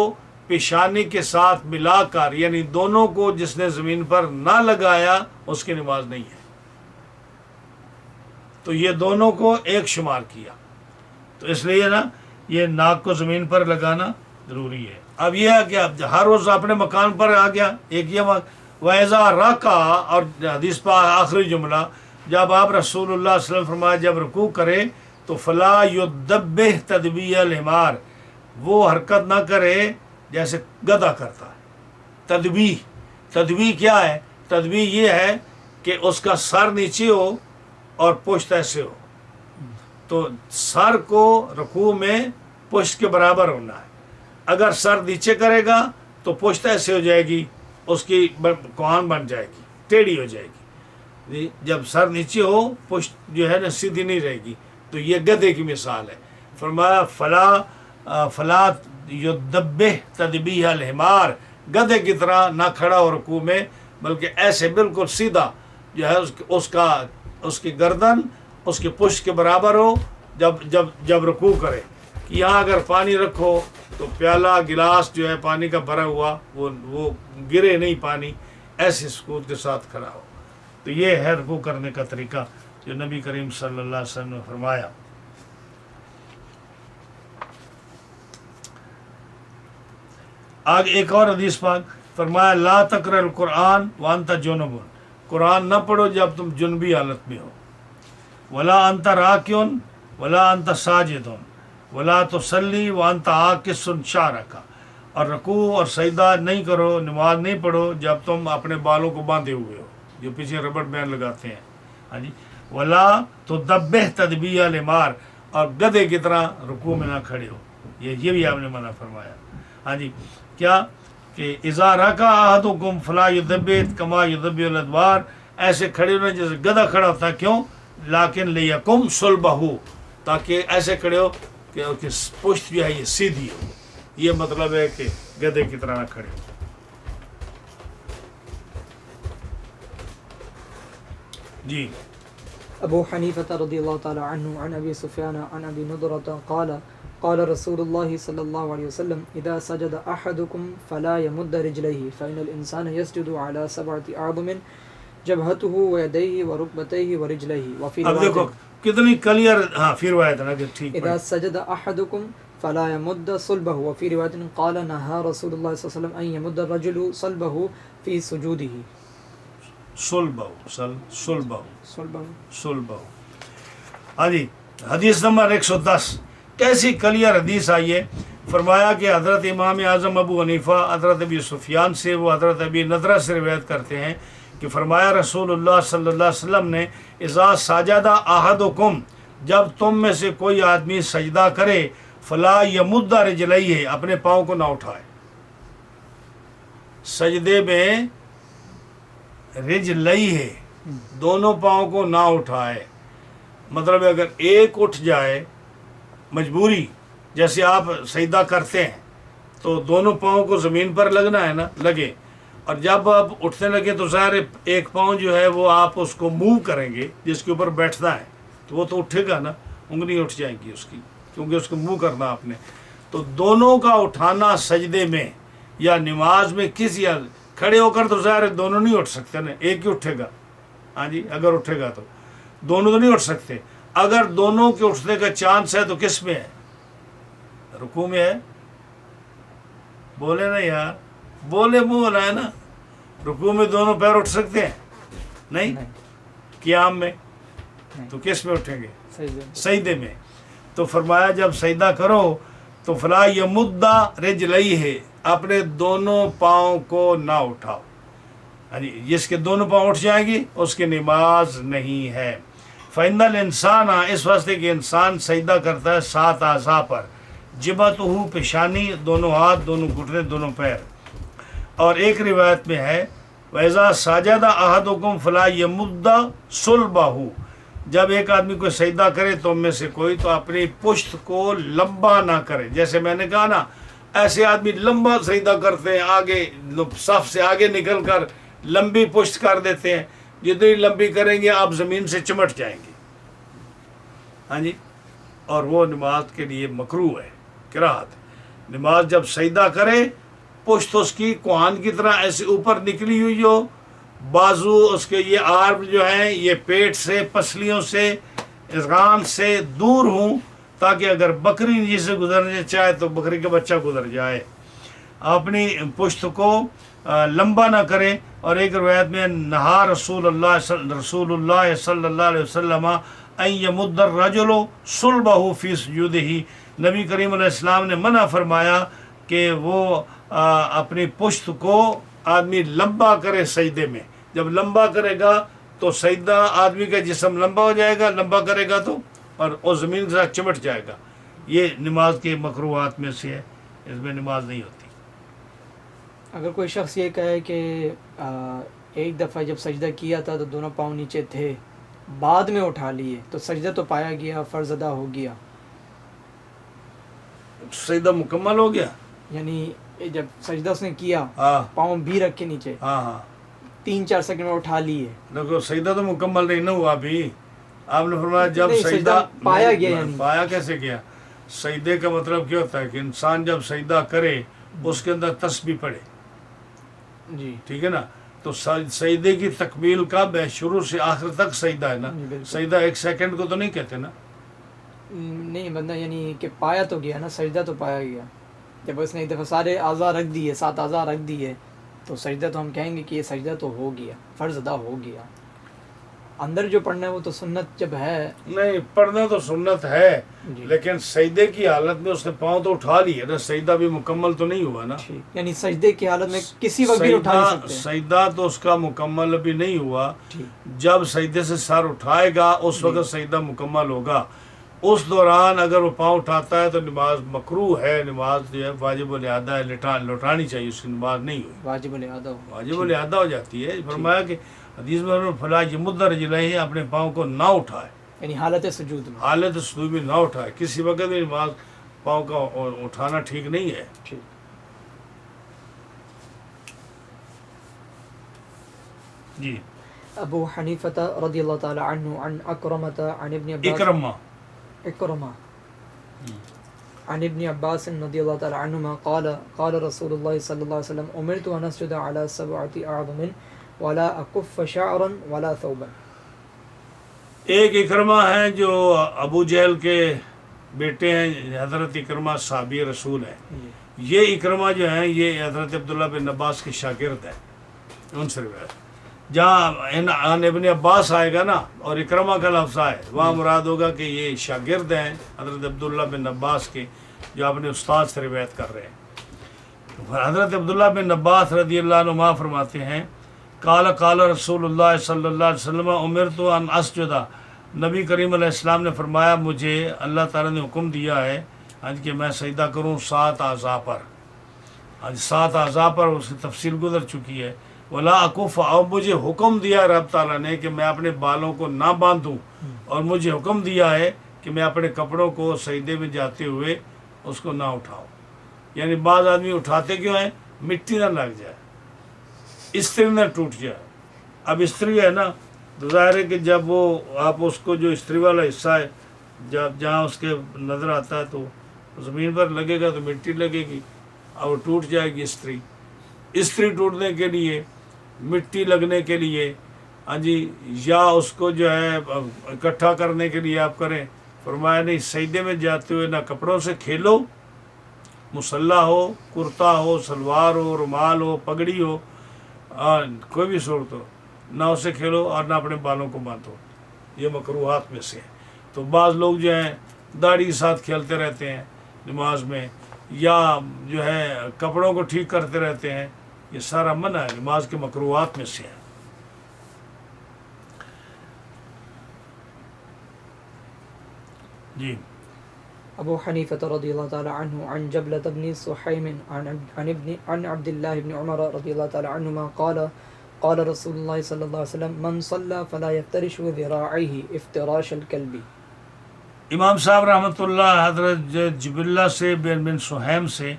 پیشانی کے ساتھ ملا کر، یعنی دونوں کو جس نے زمین پر نہ لگایا اس کی نماز نہیں ہے۔ تو یہ دونوں کو ایک شمار کیا، تو اس لیے نا یہ ناک کو زمین پر لگانا ضروری ہے۔ اب یہ ہے کہ اب ہر روز اپنے مکان پر آ گیا، ایک یہ وَإِذَا رَكَعَ، اور حدیث پاک آخری جملہ، جب آپ رسول اللہ صلی اللہ علیہ وسلم فرمایا جب رکوع کرے تو فَلَا يُدَبِّهْ تَدْبِيَ الْحِمَارِ، وہ حرکت نہ کرے جیسے گدھا کرتا ہے۔ تدبیح کیا ہے؟ تدبیح یہ ہے کہ اس کا سر نیچے ہو اور پشت ایسے ہو، تو سر کو رکوع میں پشت کے برابر ہونا ہے۔ اگر سر نیچے کرے گا تو پشت ایسے ہو جائے گی، اس کی کوہان بن جائے گی، ٹیڑھی ہو جائے گی۔ جب سر نیچے ہو پشت جو ہے نا سیدھی نہیں رہے گی، تو یہ گدھے کی مثال ہے۔ فرمایا فلا یدبہ تدبیہ الحمار، گدھے کی طرح نہ کھڑا ہو رکوع میں، بلکہ ایسے بالکل سیدھا جو ہے اس کی گردن اس کی پشت کے برابر ہو جب رکوع کرے۔ یہاں اگر پانی رکھو تو پیالہ گلاس جو ہے پانی کا بھرا ہوا وہ گرے نہیں پانی، ایسے سکون کے ساتھ کھڑا ہو۔ تو یہ ہے رکوع کرنے کا طریقہ جو نبی کریم صلی اللہ علیہ وسلم نے فرمایا۔ آگے ایک اور حدیث پاک فرمایا لا تقرأ القرآن وانت جنب، قرآن نہ پڑھو جب تم جنبی حالت میں ہو۔ ولا انت راکعن ولا انت ساجد ولا تصلی وانت عاکس شعرک، اور رکوع اور سجدہ نہیں کرو، نماز نہیں پڑھو جب تم اپنے بالوں کو باندھے ہوئے ہو، جو پیچھے ربڑ بینڈ لگاتے ہیں۔ ہاں جی، ولا تدبہ تدبیہ الحمار، اور گدھے کی طرح رکوع میں نہ کھڑے ہو، یہ بھی آپ نے منع فرمایا۔ ہاں جی، کیا کہ اذا رکع احدکم فلا یدبر کما یدبر الادبار، ایسے کھڑے ہونا جیسے گدھا کھڑا ہوتا ہے، کیوں؟ لیکن لیکم صلبہ، تاکہ ایسے کھڑے ہو کہ پشت جو ہے یہ سیدھی ہو، یہ مطلب ہے کہ گدھے کی طرح نہ کھڑے ہو. جی ابو حنیفہ رضی اللہ تعالی عنہ عن ابی سفیان عن ابی نضرۃ قال قال رسول اللہ صلی اللہ علیہ وسلم اذا سجد احدکم فلا يمد رجليه فإن الانسان يسجد على 7 اعظم جبهته ويديه وركبتيه ورجليه وفي اب دیکھو کتنی کلیئر. ہاں پھر روایت ہے نا کہ ٹھیک اذا سجد احدکم فلا يمد صلبه وفي روایت قال نهى رسول اللہ صلی اللہ علیہ وسلم ان يمد الرجل صلبه في سجوده. صلبہ. ہاں جی حدیث نمبر 110. کیسی کلیئر حدیث آئی ہے. فرمایا کہ حضرت امام اعظم ابو حنیفہ حضرت ابی سفیان سے وہ حضرت ابی نضرہ سے روایت کرتے ہیں کہ فرمایا رسول اللہ صلی اللہ علیہ وسلم نے اذا سجد احدکم جب تم میں سے کوئی آدمی سجدہ کرے فلا یمد رجلیہ اپنے پاؤں کو نہ اٹھائے. سجدے میں رجلیہ دونوں پاؤں کو نہ اٹھائے. مطلب اگر ایک اٹھ جائے مجبوری جیسے آپ سجدہ کرتے ہیں تو دونوں پاؤں کو زمین پر لگنا ہے نا لگے اور جب آپ اٹھنے لگے تو ظاہر ایک پاؤں جو ہے وہ آپ اس کو موو کریں گے جس کے اوپر بیٹھنا ہے تو وہ تو اٹھے گا نا انگلی اٹھ جائے گی اس کی کیونکہ اس کو موو کرنا آپ نے. تو دونوں کا اٹھانا سجدے میں یا نماز میں کسی کھڑے ہو کر تو ظاہر دونوں نہیں اٹھ سکتے نا ایک ہی اٹھے گا. ہاں جی اگر اٹھے گا تو دونوں تو نہیں اٹھ سکتے. اگر دونوں کے اٹھنے کا چانس ہے تو کس میں ہے؟ رکوع میں ہے. بولے نا یار بولے منہ ہے نا. رکوع میں دونوں پیر اٹھ سکتے ہیں نہیں. قیام میں تو کس میں اٹھیں گے؟ سجدے میں. تو فرمایا جب سجدہ کرو تو فلا یمد رجلیہ اپنے دونوں پاؤں کو نہ اٹھاؤ. جس کے دونوں پاؤں اٹھ جائیں گی اس کی نماز نہیں ہے. فإن الانسان اس واسطے کہ انسان سجدہ کرتا ہے 7 اعضاء پر. جبہتہ پیشانی دونوں ہاتھ دونوں گھٹنے دونوں پیر. اور ایک روایت میں ہے وَإِذَا سَجَدَ أَحَدُكُمْ فَلَا يَمُدَّ صُلْبَهُ جب ایک آدمی کو سجدہ کرے تو میں سے کوئی تو اپنی پشت کو لمبا نہ کرے. جیسے میں نے کہا نا ایسے آدمی لمبا سجدہ کرتے ہیں آگے صف سے آگے نکل کر لمبی پشت کر دیتے ہیں. جتنی لمبی کریں گے آپ زمین سے چمٹ جائیں گے. ہاں جی اور وہ نماز کے لیے مکروہ ہے کراہت. نماز جب سجدہ کرے پشت اس کی کوہان کی طرح ایسے اوپر نکلی ہوئی ہو بازو اس کے یہ آرم جو ہیں یہ پیٹ سے پسلیوں سے اذغان سے دور ہوں تاکہ اگر بکری جی سے گزرنے چاہے تو بکری کا بچہ گزر جائے. اپنی پشت کو لمبا نہ کرے. اور ایک روایت میں نہا رسول اللہ صلی اللہ علیہ وسلم ان یمد الرجل صلبہ فی سجودہ نبی کریم علیہ السلام نے منع فرمایا کہ وہ اپنی پشت کو آدمی لمبا کرے سجدے میں. جب لمبا کرے گا تو سجدہ آدمی کا جسم لمبا ہو جائے گا. لمبا کرے گا تو اور زمین کے ساتھ چمٹ جائے گا. یہ نماز کے مکروہات میں سے ہے. اس میں نماز نہیں ہوتی. اگر کوئی شخص یہ کہے کہ ایک دفعہ جب سجدہ کیا تھا تو دونوں پاؤں نیچے تھے بعد میں اٹھا لیے تو سجدہ تو پایا گیا فرض ادا ہو گیا. سجدہ مکمل ہو گیا یعنی جب سجدہ اس نے کیا پاؤں بھی رکھ کے نیچے 3-4 سیکنڈ میں اٹھا لیے. دیکھو سجدہ تو مکمل نہیں نہ ہوا ابھی. آپ نے فرمایا جب سجدہ پایا گیا. یعنی پایا کیسے کیا؟ سجدے کا مطلب کیا ہوتا ہے کہ انسان جب سجدہ کرے اس کے اندر تسبیح پڑھے. جی ٹھیک ہے نا. تو سجدے کی تکمیل کا شروع سے آخر تک سجدہ ہے نا. سجدہ 1 سیکنڈ کو تو نہیں کہتے نا. نہیں بندہ یعنی کہ پایا تو گیا نا. سجدہ تو پایا گیا. جب اس نے ایک دفعہ سارے اعضاء رکھ دیے 7 اعضاء رکھ دیے تو سجدہ تو ہم کہیں گے کہ یہ سجدہ تو ہو گیا فرض ادا ہو گیا. اندر جو پڑھنا ہے وہ تو سنت جب ہے. نہیں پڑھنا تو سنت ہے لیکن سجدے کی حالت میں اس نے پاؤں تو اٹھا لیے نا. سجدہ بھی مکمل تو نہیں ہوا نا. یعنی سجدے کی حالت میں کسی وقت بھی اٹھا نہیں سکتے. سجدہ تو اس کا مکمل ابھی نہیں ہوا. جب سجدے سے سر اٹھائے گا اس وقت سجدہ مکمل ہوگا. اس دوران اگر وہ پاؤں اٹھاتا ہے تو نماز مکروہ ہے. نماز جو ہے واجب الاعادہ ہے. لوٹانی چاہیے. اس کی نماز نہیں ہوئی. واجب الاعادہ ہو جاتی ہے. فرمایا کہ حدیث میں فلا یمد رجلیہ اپنے پاؤں کو نہ اٹھائے. یعنی حالت سجود میں. حالت سجود میں نہ اٹھائے. کسی وقت بھی نماز پاؤں کا اٹھانا ٹھیک نہیں ہے. ٹھیک. جی. ابو حنیفہ رضی اللہ تعالی عنہ عن اکرمۃ عن ابن عباس اکرمہ عن ابن عباس رضی اللہ تعالی عنہما قال قال رسول اللہ صلی اللہ علیہ وسلم امرت ان اسجد على 7 اعظم ولا اکف شعرا ولا ثوبا. ایک اکرمہ ہیں جو ابو جہل کے بیٹے ہیں، حضرت اکرمہ صحابی رسول ہیں. یہ اکرمہ جو ہیں یہ حضرت عبداللہ بن عباس کے شاگرد ہیں. ان سے روایت جہاں ان ابن عباس آئے گا نا اور اکرمہ کا لفظ آئے وہاں مراد ہوگا کہ یہ شاگرد ہیں حضرت عبداللہ بن عباس کے جو اپنے استاد سے روایت کر رہے ہیں. حضرت عبداللہ بن عباس رضی اللہ عنہ فرماتے ہیں قال قال رسول اللہ صلی اللہ علیہ وسلم امرت ان اسجد، نبی کریم علیہ السلام نے فرمایا مجھے اللہ تعالیٰ نے حکم دیا ہے کہ میں سجدہ کروں 7 اعضاء پر. 7 اعضاء پر اس کی تفصیل گزر چکی ہے. ولا اکف، اور مجھے حکم دیا رب تعالیٰ نے کہ میں اپنے بالوں کو نہ باندھوں، اور مجھے حکم دیا ہے کہ میں اپنے کپڑوں کو سجدے میں جاتے ہوئے اس کو نہ اٹھاؤں. یعنی بعض آدمی اٹھاتے کیوں ہیں؟ مٹی نہ لگ جائے، استری نہ ٹوٹ جائے. اب استری ہے نا تو ظاہر ہے کہ جب وہ آپ اس کو جو استری والا حصہ ہے جب جہاں اس کے نظر آتا ہے تو زمین پر لگے گا تو مٹی لگے گی اور ٹوٹ جائے گی استری. استری ٹوٹنے کے لیے، مٹی لگنے کے لیے، ہاں جی، یا اس کو جو ہے اکٹھا کرنے کے لیے آپ کریں. فرمایا نہیں، سجدے میں جاتے ہوئے نہ کپڑوں سے کھیلو، مسلح ہو، کرتا ہو، سلوار ہو، رومال ہو، پگڑی ہو، کوئی بھی صورت ہو، نہ اسے کھیلو اور نہ اپنے بالوں کو باندھو. یہ مکروہات میں سے ہے. تو بعض لوگ جو ہیں داڑھی کے ساتھ کھیلتے رہتے ہیں نماز میں، یا جو ہے کپڑوں کو ٹھیک کرتے رہتے ہیں. یہ سارا منع ہے، نماز کے مکروہات میں سے ہے. جی. ابو حنیفہ رضی اللہ تعالی عنہ عن جبلۃ بن سحیم عن عبد الله بن عمر رضی اللہ تعالی عنہما قال قال رسول اللہ صلی اللہ علیہ وسلم من صلى فلا يفترش ذراعيه افتراش الكلب. امام صاحب رحمۃ اللہ حضرت جبلہ سے بن سحیم سے،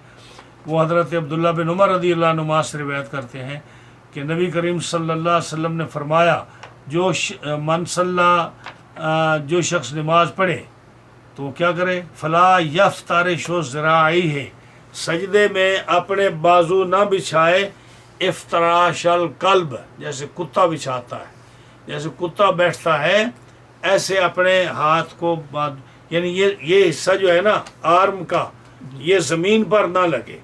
وہ حضرت عبداللہ بن عمر رضی اللہ عنہ سے روایت کرتے ہیں کہ نبی کریم صلی اللہ علیہ وسلم نے فرمایا جو من صلی، جو شخص نماز پڑھے تو وہ کیا کرے؟ فلا یفترش ذراعیہ، سجدے میں اپنے بازو نہ بچھائے، افتراش القلب، جیسے کتا بچھاتا ہے، جیسے کتا بیٹھتا ہے ایسے اپنے ہاتھ کو یعنی یہ حصہ جو ہے نا آرم کا، یہ زمین پر نہ لگے.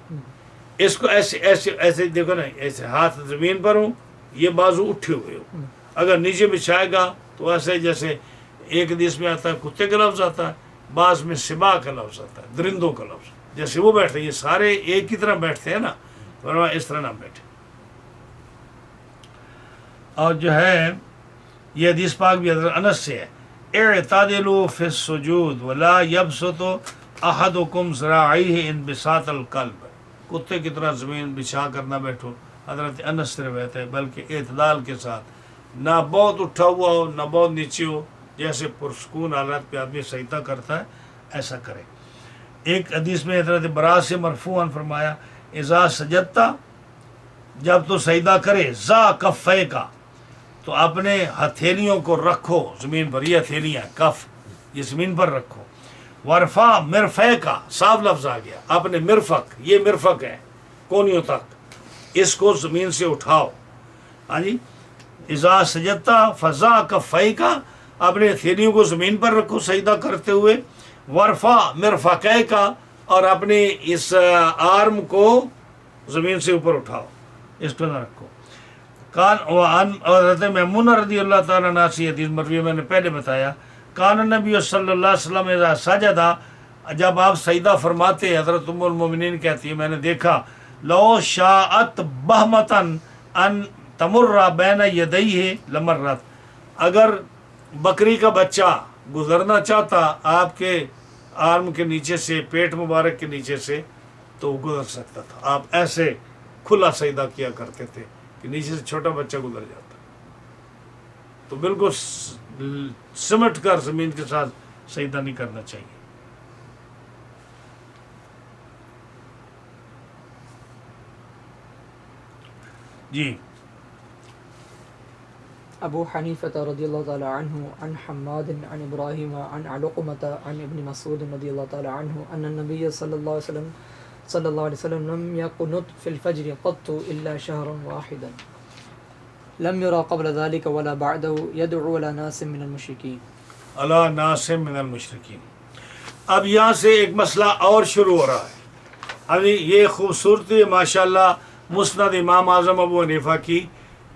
اس کو ایسے ایسے ایسے دیکھو نا، ایسے ہاتھ زمین پر ہوں، یہ بازو اٹھے ہوئے ہو. اگر نیچے بچھائے گا تو ایسے جیسے ایک حدیث میں آتا ہے کتے کا لفظ آتا ہے، بعض میں سبا کا لفظ آتا ہے، درندوں کا لفظ. جیسے وہ بیٹھتے ہیں، یہ سارے ایک ہی طرح بیٹھتے ہیں نا، فرمایا اس طرح نہ بیٹھے. اور جو ہے یہ حدیث پاک بھی حضرت انس سے ہے، اعتدلوا فی السجود ولا یبسط احدکم ذراعیہ انبساط القلب، کتے کی طرح زمین بچھا کر نہ بیٹھو. حضرت انس سے روایت ہے، بلکہ اعتدال کے ساتھ، نہ بہت اٹھا ہوا ہو نہ بہت نیچے ہو، جیسے پرسکون حالت پہ آدمی سجدہ کرتا ہے ایسا کرے. ایک حدیث میں حضرت برا سے مرفوعاً فرمایا اذا سجدتا، جب تو سجدہ کرے، ذا کفے کا، تو اپنے ہتھیلیوں کو رکھو زمین پر، یہ ہتھیلیاں کف یہ زمین پر رکھو. ورفا مرفے کا، صاف لفظ آ گیا، اپنے مرفق، یہ مرفق ہے کونیوں تک، اس کو زمین سے اٹھاؤ. ہاں جی، اذا سجدتا فضا کفے کا، اپنے ہتھیلیوں کو زمین پر رکھو سجدہ کرتے ہوئے. ورفا مرفقے کا، اور اپنے اس آرم کو زمین سے اوپر اٹھاؤ، اس کو نہ رکھو. حضرت میمونہ رضی اللہ تعالیٰ عنہ سے حدیث مروی میں نے پہلے بتایا، کان نبی صلی اللہ علیہ وسلم اذا سجدہ، جب آپ سجدہ فرماتے، حضرت ام المومنین کہتی ہے میں نے دیکھا، لو شاءت بہمتن ان تمر بین یدیہ لمرت، اگر بکری کا بچہ گزرنا چاہتا آپ کے آرم کے نیچے سے، پیٹ مبارک کے نیچے سے، تو وہ گزر سکتا تھا. آپ ایسے کھلا سجدہ کیا کرتے تھے کہ نیچے سے چھوٹا بچہ گزر جاتا، تو بالکل سمٹ کر زمین کے ساتھ سجدہ نہیں کرنا چاہیے. جی أبو حنيفة رضي الله تعالى عنه عن حماد عن إبراهيم عن علقمة عن ابن مسعود رضي الله تعالى عنه أن النبي صلى الله عليه وسلم لم يقنط في الفجر قط إلا شهرا واحدا لم يرى قبل ذلك ولا بعده يدعو على ناس من المشركين اللہ ناس من المشرکین. اب یہاں سے ایک مسئلہ اور شروع ہو رہا ہے. ابھی یہ خوبصورتی ماشاءاللہ مسند امام اعظم ابو حنیفہ کی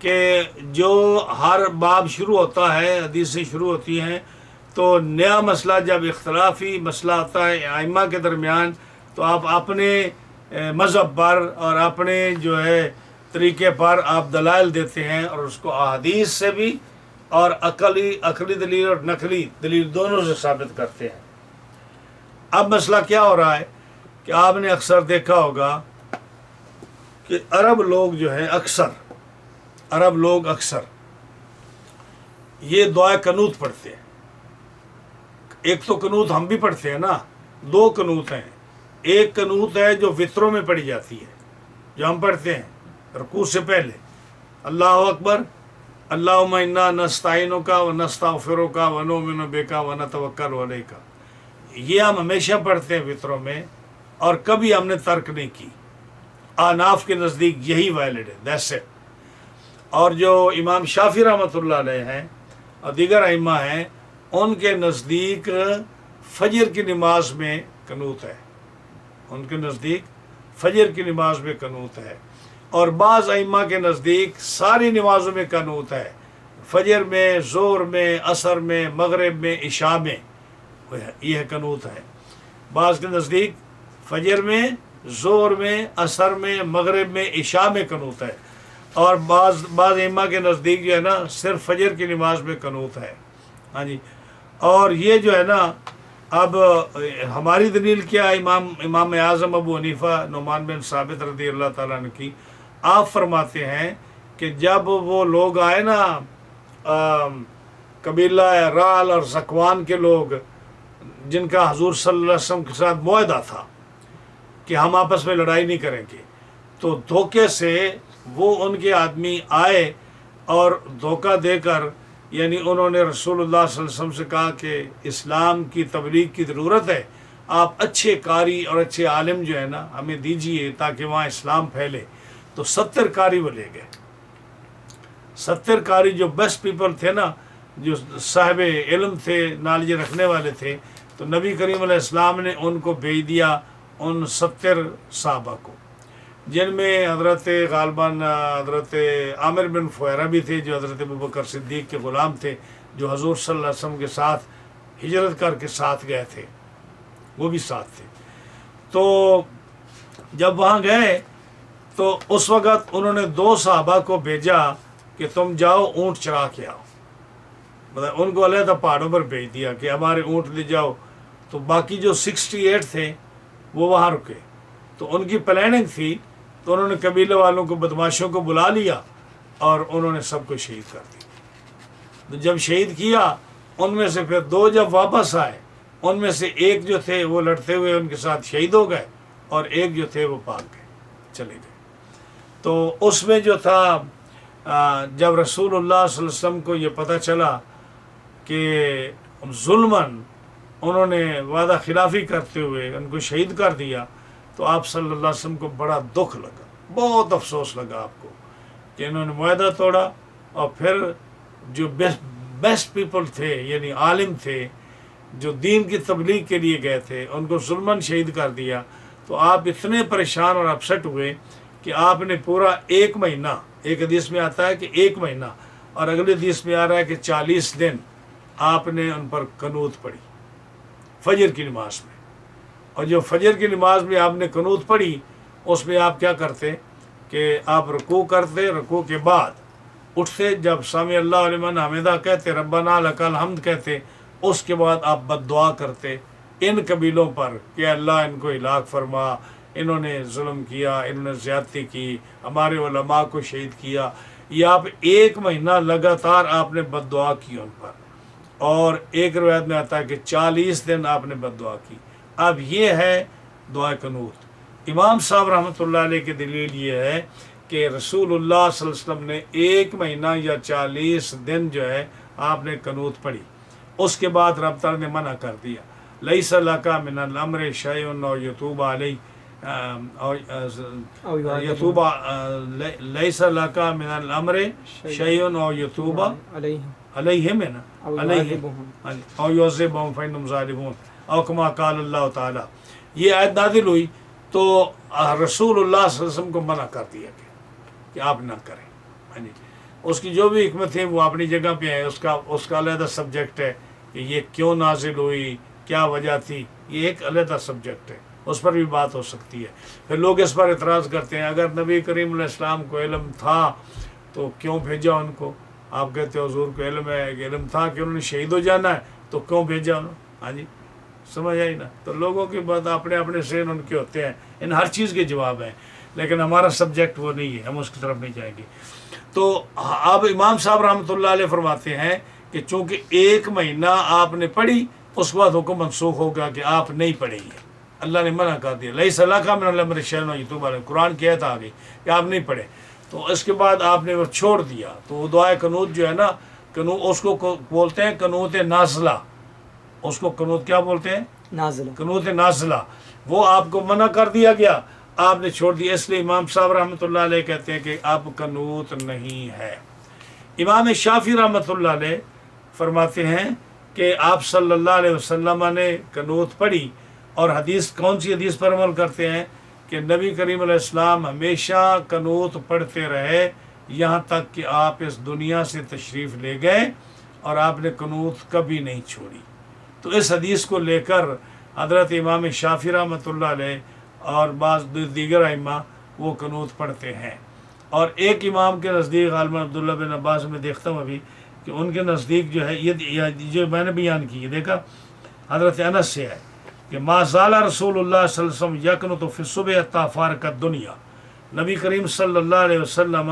کہ جو ہر باب شروع ہوتا ہے حدیثیں شروع ہوتی ہیں تو نیا مسئلہ جب اختلافی مسئلہ آتا ہے ائمہ کے درمیان تو آپ اپنے مذہب پر اور اپنے جو ہے طریقے پر آپ دلائل دیتے ہیں اور اس کو احادیث سے بھی اور عقلی دلیل اور نقلی دلیل دونوں سے ثابت کرتے ہیں. اب مسئلہ کیا ہو رہا ہے کہ آپ نے اکثر دیکھا ہوگا کہ عرب لوگ جو ہیں اکثر یہ دعائے قنوت پڑھتے ہیں. ایک تو قنوت ہم بھی پڑھتے ہیں نا، دو قنوت ہیں. ایک قنوت ہے جو وطروں میں پڑھی جاتی ہے جو ہم پڑھتے ہیں رکوع سے پہلے، اللہ اکبر اللہم انا نستعینک و نستغفرک و نؤمن بک و نتوکل علیک. یہ ہم ہمیشہ پڑھتے ہیں وطروں میں اور کبھی ہم نے ترک نہیں کی. احناف کے نزدیک یہی ویلڈ ہے، دیٹس اٹ. اور جو امام شافعی رحمۃ اللہ علیہ ہیں اور دیگر ائمہ ہیں ان کے نزدیک فجر کی نماز میں قنوت ہے. ان کے نزدیک فجر کی نماز میں قنوت ہے. اور بعض ائمہ کے نزدیک ساری نمازوں میں قنوت ہے، فجر میں، ظہر میں، عصر میں، مغرب میں، عشاء میں یہ قنوت ہے. بعض کے نزدیک فجر میں، ظہر میں، عصر میں، مغرب میں، عشاء میں قنوت ہے. اور بعض ائمہ کے نزدیک جو ہے نا صرف فجر کی نماز میں قنوت ہے. ہاں جی. اور یہ جو ہے نا اب ہماری دلیل کیا ہے امام اعظم ابو حنیفہ نعمان بن ثابت رضی اللہ تعالیٰ عنہ کی. آپ فرماتے ہیں کہ جب وہ لوگ آئے نا قبیلہ رال اور زکوان کے لوگ جن کا حضور صلی اللہ علیہ وسلم کے ساتھ معاہدہ تھا کہ ہم آپس میں لڑائی نہیں کریں گے، تو دھوکے سے وہ ان کے آدمی آئے اور دھوکہ دے کر یعنی انہوں نے رسول اللہ صلی اللہ علیہ وسلم سے کہا کہ اسلام کی تبلیغ کی ضرورت ہے، آپ اچھے قاری اور اچھے عالم جو ہے نا ہمیں دیجئے تاکہ وہاں اسلام پھیلے. تو 70 قاری وہ لے گئے. 70 قاری جو بیسٹ پیپل تھے نا، جو صاحب علم تھے، نالج رکھنے والے تھے، تو نبی کریم علیہ السلام نے ان کو بھیج دیا ان 70 صحابہ کو، جن میں حضرت غالباً حضرت عامر بن فہیرہ بھی تھے جو حضرت ابوبکر صدیق کے غلام تھے، جو حضور صلی اللہ علیہ وسلم کے ساتھ ہجرت کر کے ساتھ گئے تھے، وہ بھی ساتھ تھے. تو جب وہاں گئے تو اس وقت انہوں نے 2 صحابہ کو بھیجا کہ تم جاؤ اونٹ چرا کے آؤ. مطلب ان کو علیحدہ پہاڑوں پر بھیج دیا کہ ہمارے اونٹ لے جاؤ. تو باقی جو 68 تھے وہ وہاں رکے. تو ان کی پلاننگ تھی، تو انہوں نے قبیلے والوں کو، بدماشوں کو بلا لیا اور انہوں نے سب کو شہید کر دیا. تو جب شہید کیا ان میں سے پھر 2 جب واپس آئے، ان میں سے ایک جو تھے وہ لڑتے ہوئے ان کے ساتھ شہید ہو گئے اور ایک جو تھے وہ بھاگ گئے، چلے گئے. تو اس میں جو تھا جب رسول اللہ صلی اللہ علیہ وسلم کو یہ پتہ چلا کہ ظلماً انہوں نے وعدہ خلافی کرتے ہوئے ان کو شہید کر دیا، تو آپ صلی اللہ علیہ وسلم کو بڑا دکھ لگا، بہت افسوس لگا آپ کو کہ انہوں نے معاہدہ توڑا. اور پھر جو بیسٹ پیپل تھے یعنی عالم تھے جو دین کی تبلیغ کے لیے گئے تھے، ان کو ظلماً شہید کر دیا. تو آپ اتنے پریشان اور اپسٹ ہوئے کہ آپ نے پورا 1 مہینہ، ایک حدیث میں آتا ہے کہ 1 مہینہ اور اگلے حدیث میں آ رہا ہے کہ 40 دن آپ نے ان پر قنوت پڑھی فجر کی نماز میں. اور جو فجر کی نماز میں آپ نے قنوت پڑھی اس میں آپ کیا کرتے کہ آپ رکوع کرتے، رکوع کے بعد اٹھتے، جب سمع اللہ لمن حمدہ کہتے، ربنا لک الحمد کہتے، اس کے بعد آپ بد دعا کرتے ان قبیلوں پر کہ اللہ ان کو ہلاک فرما، انہوں نے ظلم کیا، انہوں نے زیادتی کی، ہمارے علماء کو شہید کیا. یہ آپ 1 مہینہ لگاتار آپ نے بد دعا کی ان پر. اور ایک روایت میں آتا ہے کہ 40 دن آپ نے بد دعا کی. اب یہ ہے دعا قنوت. امام صاحب رحمۃ اللہ علیہ کی دلیل یہ ہے کہ رسول اللہ صلی اللہ علیہ وسلم نے 1 مہینہ یا 40 دن جو ہے آپ نے قنوت پڑھی، اس کے بعد رب تعالیٰ نے منع کر دیا، لیس لک من الامر شیء او یتوب علی یتوب لیس لک من الامر شیء او یتوب علیہم ہے نا، علیہم او یعذبہم فانہم ظالمون او کما قال اللہ تعالیٰ. یہ آیت نازل ہوئی تو رسول اللہ صلی اللہ علیہ وسلم کو منع کر دیا گیا کہ آپ نہ کریں. ہاں جی، اس کی جو بھی حکمت ہے وہ اپنی جگہ پہ ہے، اس کا علیحدہ سبجیکٹ ہے کہ یہ کیوں نازل ہوئی، کیا وجہ تھی، یہ ایک علیحدہ سبجیکٹ ہے، اس پر بھی بات ہو سکتی ہے. پھر لوگ اس پر اعتراض کرتے ہیں اگر نبی کریم علیہ السلام کو علم تھا تو کیوں بھیجا ان کو؟ آپ کہتے ہو حضور کو علم ہے کہ علم تھا کہ انہوں نے شہید ہو جانا ہے تو کیوں بھیجا انہوں؟ ہاں جی، سمجھ آئی نا. تو لوگوں کی بات اپنے اپنے ذہن ان کے ہوتے ہیں، ان ہر چیز کے جواب ہیں، لیکن ہمارا سبجیکٹ وہ نہیں ہے، ہم اس کی طرف نہیں جائیں گے. تو اب امام صاحب رحمۃ اللہ علیہ فرماتے ہیں کہ چونکہ 1 مہینہ آپ نے پڑھی، اس کے بعد حکم منسوخ ہوگا کہ آپ نہیں پڑھیں گے. اللہ نے منع کر دیا، لیس لک من الامر شیء او یتوب علیہم، قرآن کی آیت آ گئی کہ آپ نہیں پڑھیں. تو اس کے بعد آپ نے وہ چھوڑ دیا. تو وہ دعائے قنوت جو ہے نا، اس کو بولتے ہیں قنوت نازلہ. اس کو قنوت کیا بولتے ہیں؟ نازلہ. قنوت نازلہ. وہ آپ کو منع کر دیا گیا، آپ نے چھوڑ دیا. اس لیے امام صاحب رحمۃ اللہ علیہ کہتے ہیں کہ اب قنوت نہیں ہے. امام شافعی رحمۃ اللہ علیہ فرماتے ہیں کہ آپ صلی اللہ علیہ وسلم نے قنوت پڑھی، اور حدیث کون سی حدیث پر عمل کرتے ہیں کہ نبی کریم علیہ السلام ہمیشہ قنوت پڑھتے رہے یہاں تک کہ آپ اس دنیا سے تشریف لے گئے، اور آپ نے قنوت کبھی نہیں چھوڑی. تو اس حدیث کو لے کر حضرت امام شافعی رحمۃ اللہ علیہ اور بعض دیگر ائمہ وہ قنوت پڑھتے ہیں. اور ایک امام کے نزدیک غالباً عبداللہ بن عباس میں دیکھتا ہوں ابھی کہ ان کے نزدیک جو ہے یہ جو میں نے بیان کی، دیکھا حضرت انس سے ہے کہ ما زال رسول اللہ صلی اللہ علیہ وسلم یقنط فی الصبح حتی فارق الدنیا. نبی کریم صلی اللہ علیہ وسلم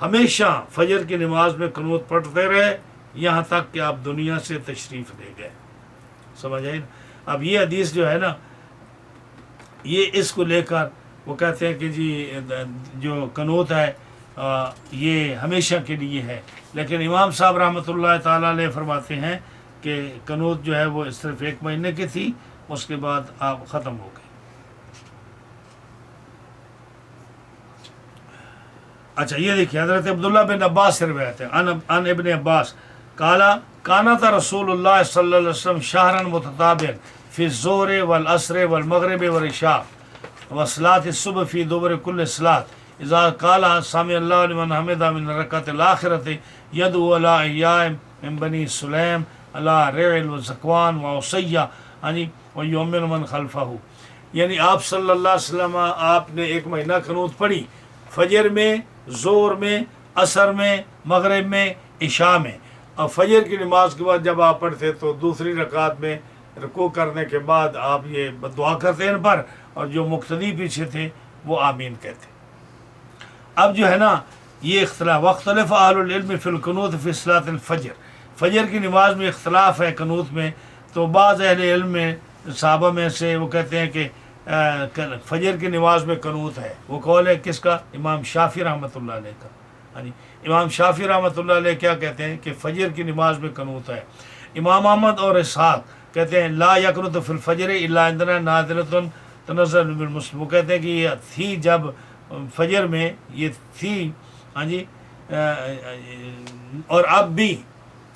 ہمیشہ فجر کی نماز میں قنوت پڑھتے رہے یہاں تک کہ آپ دنیا سے تشریف لے گئے. سمجھ آئی نا. اب یہ حدیث جو ہے نا، یہ اس کو لے کر وہ کہتے ہیں کہ جی جو قنوت ہے یہ ہمیشہ کے لیے ہے، لیکن امام صاحب رحمۃ اللہ تعالیٰ علیہ فرماتے ہیں کہ قنوت جو ہے وہ صرف 1 مہینے کی تھی، اس کے بعد آپ ختم ہو گئے. اچھا یہ دیکھیے حضرت عبداللہ بن عباس سے روایت ہے ان ابن عباس قالا کانت رسول اللہ صلی اللہ علیہ وسلم شہرا متتابعا فی الظہر والعصر والمغرب والعشاء وصلاۃ الصبح فی دبر کل صلاۃ اذا قال سمع اللہ لمن حمدہ من الرکعۃ الآخرۃ یدعو علی احیاء من بنی سلیم علی رعل وزکوان وعصیہ ویؤمن من خلفہ. یعنی آپ صلی اللہ علیہ وسلم آپ نے 1 مہینہ قنوت پڑھی، فجر میں، ظہر میں، عصر میں، مغرب میں، عشاء میں. اور فجر کی نماز کے بعد جب آپ پڑھتے تو دوسری رکعت میں رکوع کرنے کے بعد آپ یہ دعا کرتے ان پر، اور جو مقتدی پیچھے تھے وہ آمین کہتے. اب جو ہے نا یہ اختلاف وختلف اہل العلم فی القنوت فی صلاۃ الفجر. فجر کی نماز میں اختلاف ہے قنوت میں. تو بعض اہل علم میں صحابہ میں سے وہ کہتے ہیں کہ فجر کی نماز میں قنوت ہے. وہ قول ہے کس کا؟ امام شافعی رحمۃ اللہ علیہ کا. امام شافعی رحمۃ اللہ علیہ کیا کہتے ہیں کہ فجر کی نماز میں قنوت ہے. امام احمد اور اسحاق کہتے ہیں لا یقنط فی الفجر الا عندنا نازلۃ تنزل بالمسلم. وہ کہتے ہیں کہ یہ تھی جب فجر میں یہ تھی، اور اب بھی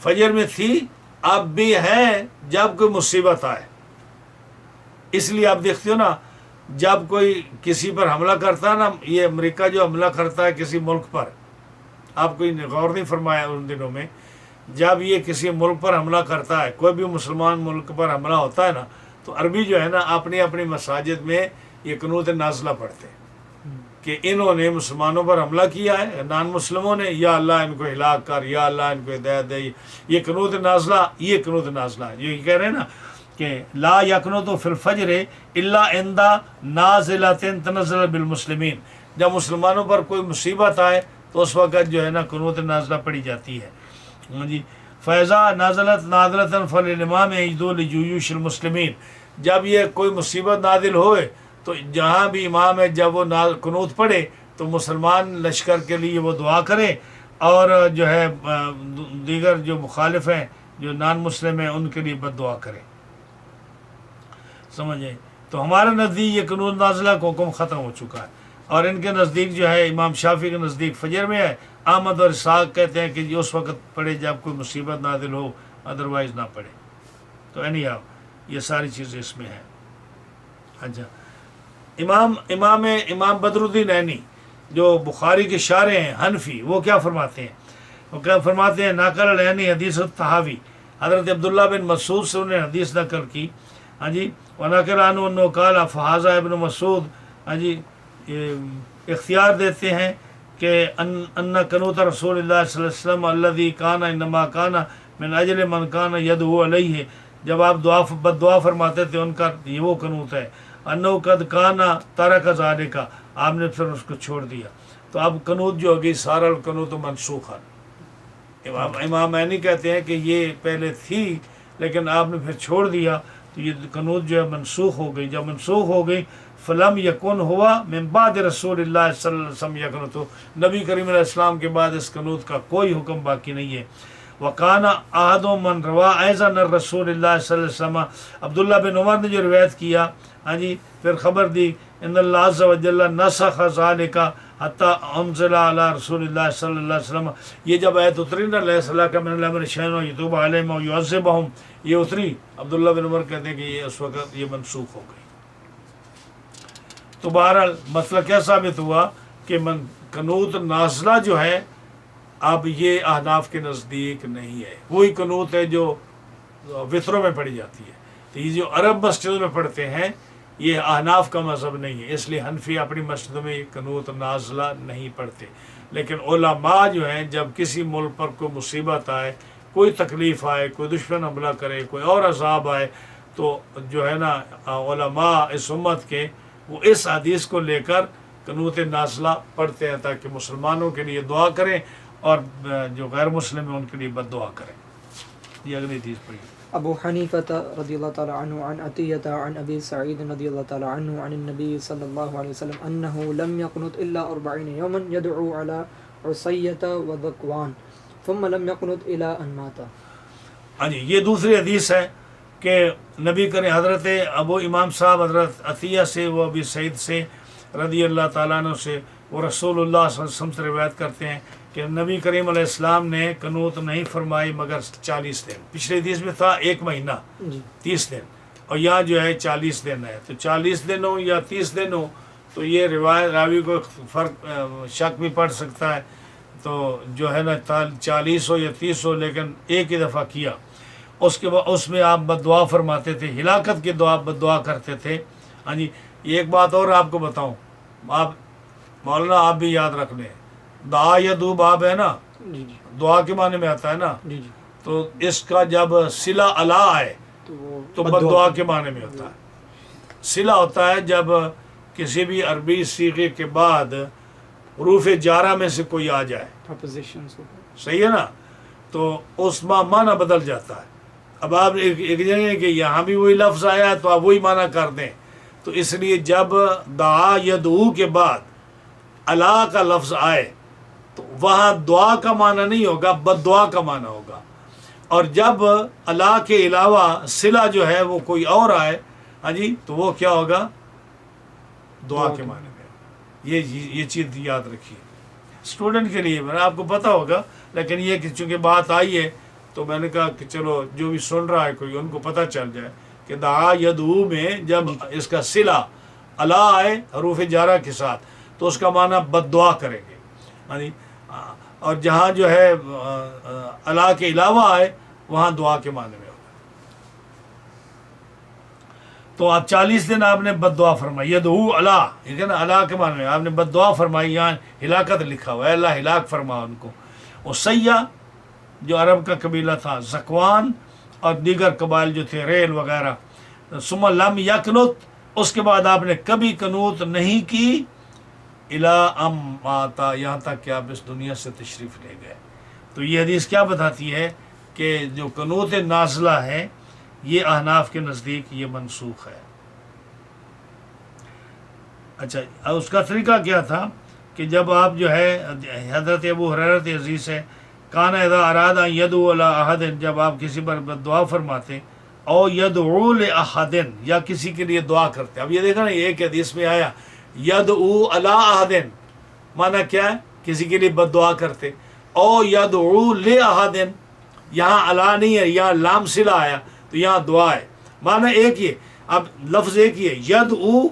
فجر میں تھی، اب بھی ہے جب کوئی مصیبت آئے. اس لیے آپ دیکھتے ہو نا جب کوئی کسی پر حملہ کرتا ہے نا، یہ امریکہ جو حملہ کرتا ہے کسی ملک پر، آپ کوئی غور نہیں فرمایا ان دنوں میں جب یہ کسی ملک پر حملہ کرتا ہے، کوئی بھی مسلمان ملک پر حملہ ہوتا ہے نا، تو عربی جو ہے نا اپنی اپنی مساجد میں یہ قنوت نازلہ پڑھتے ہیں کہ انہوں نے مسلمانوں پر حملہ کیا ہے، نان مسلموں نے، یا اللہ ان کو ہلاک کر، یا اللہ ان کو ہدایت دے. یہ قنوت نازلہ، یہ قنوت نازلہ ہے. یہ کہہ رہے ہیں نا کہ لا یقنط فی الفجر الا عند نازلۃ تنزل بالمسلمین. جب مسلمانوں پر کوئی مصیبت آئے تو اس وقت جو ہے نا قنوت نازلہ پڑھی جاتی ہے. فیضا نازلت نازلۃ فللامام یجدو لجیوش المسلمین. جب یہ کوئی مصیبت نازل ہوئے تو جہاں بھی امام ہے جب وہ قنوت پڑھے تو مسلمان لشکر کے لیے وہ دعا کرے، اور جو ہے دیگر جو مخالف ہیں، جو نان مسلم ہیں، ان کے لیے بد دعا کرے. سمجھے؟ تو ہمارے نزدیک یہ قنوت نازلہ کا حکم ختم ہو چکا ہے، اور ان کے نزدیک جو ہے امام شافعی کے نزدیک فجر میں ہے. احمد اور اسحاق کہتے ہیں کہ یہ اس وقت پڑھے جب کوئی مصیبت نازل ہو، ادروائز نہ پڑھے. تو یہ ساری چیزیں اس میں ہیں. اچھا، امام بدر الدین عینی جو بخاری کے شارح ہیں، حنفی، وہ کیا فرماتے ہیں؟ وہ کیا فرماتے ہیں؟ ناقل العینی حدیث الطحاوی، حضرت عبداللہ بن مسعود سے انہوں نے حدیث نقل کی. ہاں جی، ونقل عنہ انه قال فهذا ابن مسعود، ہاں جی، اختیار دیتے ہیں کہ ان قنوت رسول اللہ صلی اللہ علیہ وسلم الذي كان انما كان من اجل من كان يدعو علیہ، جب آپ بد دعا فرماتے تھے ان کا یہ وہ قنوت ہے. انه قد كان ترک ذلك، آپ نے پھر اس کو چھوڑ دیا. تو اب قنوت جو ہوگی سارا القنوت منسوخ ہے. امام عینی کہتے ہیں کہ یہ پہلے تھی لیکن آپ نے پھر چھوڑ دیا، تو یہ قنوت جو ہے منسوخ ہو گئی. جب منسوخ ہو گئی فلم یکن ہوا من بعد رسول اللہ صلی اللہ علیہ وسلم یقنۃ، نبی کریم علیہ السلام کے بعد اس قنوت کا کوئی حکم باقی نہیں ہے. وکان احد من روا ایضا رسول اللہ صلی اللہ علیہ وسلم، عبداللہ بن عمر نے جو روایت کیا، ہاں جی، پھر خبر دی ان اللہ عز وجل نسخ ذالک حتی انزل علی رسول اللہ صلی اللہ علیہ وسلم. یہ جب آیت اتری نا لیس لک من الامر شیء یتوب علیہم و یعذبہم، یہ اتری، عبداللہ بن عمر کہتے ہیں کہ یہ اس وقت یہ منسوخ ہو گئی. تو بہرحال مسئلہ کیا ثابت ہوا کہ قنوت نازلہ جو ہے اب یہ احناف کے نزدیک نہیں ہے. وہی قنوت ہے جو وطروں میں پڑھی جاتی ہے. تو یہ جو عرب مسجدوں میں پڑھتے ہیں یہ احناف کا مذہب نہیں ہے، اس لیے حنفی اپنی مسجدوں میں یہ قنوت نازلہ نہیں پڑھتے. لیکن علماء جو ہیں جب کسی ملک پر کوئی مصیبت آئے، کوئی تکلیف آئے، کوئی دشمن حملہ کرے، کوئی اور عذاب آئے، تو جو ہے نا علماء اس امت کے وہ اس حدیث کو لے کر قنوت نازلہ پڑھتے ہیں تاکہ مسلمانوں کے لیے دعا کریں اور جو غیر مسلم ہیں ان کے لیے بد دعا کریں. یہ اگلی حدیث پڑھیے. ابو حنیفہ رضی اللہ تعالی عنہ عن عطیہ عن ابی سعید رضی اللہ تعالی عنہ عن النبی صلی اللہ علیہ وسلم انه لم يقنط الا 40 يوما يدعو على عصیۃ وذکوان ثم لم يقنط الى ان مات. ہاں جی، یہ دوسری حدیث ہے کہ نبی کریم حضرت ابو امام صاحب حضرت عطیہ سے، وہ ابی سعید سے رضی اللہ تعالیٰ عنہ سے، وہ رسول اللہ صلی اللہ علیہ وسلم سے روایت کرتے ہیں کہ نبی کریم علیہ السلام نے قنوت نہیں فرمائی مگر 40 دن. پچھلے حدیث میں تھا 1 مہینہ 30 دن، اور یہاں جو ہے 40 دن ہے. تو 40 دن ہو یا 30 دن ہو تو یہ روایت راوی کو فرق شک بھی پڑ سکتا ہے. تو جو ہے نا 40 ہو یا 30 ہو، لیکن ایک ہی دفعہ کیا. اس کے بعد اس میں آپ بد دعا فرماتے تھے، ہلاکت کی بد دعا کرتے تھے. ہاں جی، ایک بات اور آپ کو بتاؤں، آپ مولانا آپ بھی یاد رکھ لیں، دعا یا دو باب ہے نا، دعا کے معنی میں آتا ہے نا، تو اس کا جب صلہ الا آئے تو بد دعا کے معنی میں ہوتا ہے. صلہ ہوتا ہے جب کسی بھی عربی صیغے کے بعد حروف جارہ میں سے کوئی آ جائے، صحیح ہے نا، تو اس معنی بدل جاتا ہے. اب آپ ایک جگہ کہ یہاں بھی وہی لفظ آیا ہے تو آپ وہی معنی کر دیں. تو اس لیے جب دعا یدعو کے بعد اللہ کا لفظ آئے تو وہاں دعا کا معنی نہیں ہوگا، بد دعا کا معنی ہوگا. اور جب اللہ کے علاوہ صلہ جو ہے وہ کوئی اور آئے، ہاں جی، تو وہ کیا ہوگا؟ دعا کے معنی میں. یہ چیز یاد رکھیے اسٹوڈنٹ کے لیے. میں نے آپ کو پتہ ہوگا، لیکن یہ کہ چونکہ بات آئی ہے تو میں نے کہا کہ چلو جو بھی سن رہا ہے کوئی ان کو پتہ چل جائے کہ دعا یدعو میں جب اس کا صلہ اللہ آئے حروف جارہ کے ساتھ تو اس کا معنی بد دعا کریں گے. ہاں جی، اور جہاں جو ہے اللہ کے علاوہ آئے وہاں دعا کے معنی میں ہوگا. تو آپ 40 دن آپ نے بد دعا فرمائی، یدعو اللہ، ٹھیک ہے نا، اللہ کے معنی میں آپ نے بد دعا فرمائی. یہاں ہلاکت لکھا ہوا ہے، اللہ ہلاک فرما ان کو. عصیہ جو عرب کا قبیلہ تھا، زکوان اور دیگر قبائل جو تھے، ریل وغیرہ. ثم لم یقنط، اس کے بعد آپ نے کبھی قنوت نہیں کی، الی ام ماتا، یہاں تک کہ آپ اس دنیا سے تشریف لے گئے. تو یہ حدیث کیا بتاتی ہے کہ جو قنوت نازلہ ہے یہ احناف کے نزدیک یہ منسوخ ہے. اچھا، اس کا طریقہ کیا تھا کہ جب آپ جو ہے حضرت ابو ہریرہ عزیز سے کان اذا اراد ان یدعو علی احد، جب آپ کسی پر دعا فرماتے، او یدعو لاحد، یا کسی کے لیے دعا کرتے. اب یہ دیکھا نا، ایک حدیث میں آیا یدعو علی احد، مانا کیا ہے؟ کسی کے لیے بد دعا کرتے. او یدعو لاحد، یہاں علی نہیں ہے، یہاں لام صلہ آیا تو یہاں دعا ہے. مانا ایک ہی ہے، اب لفظ ایک ہی ہے، یدعو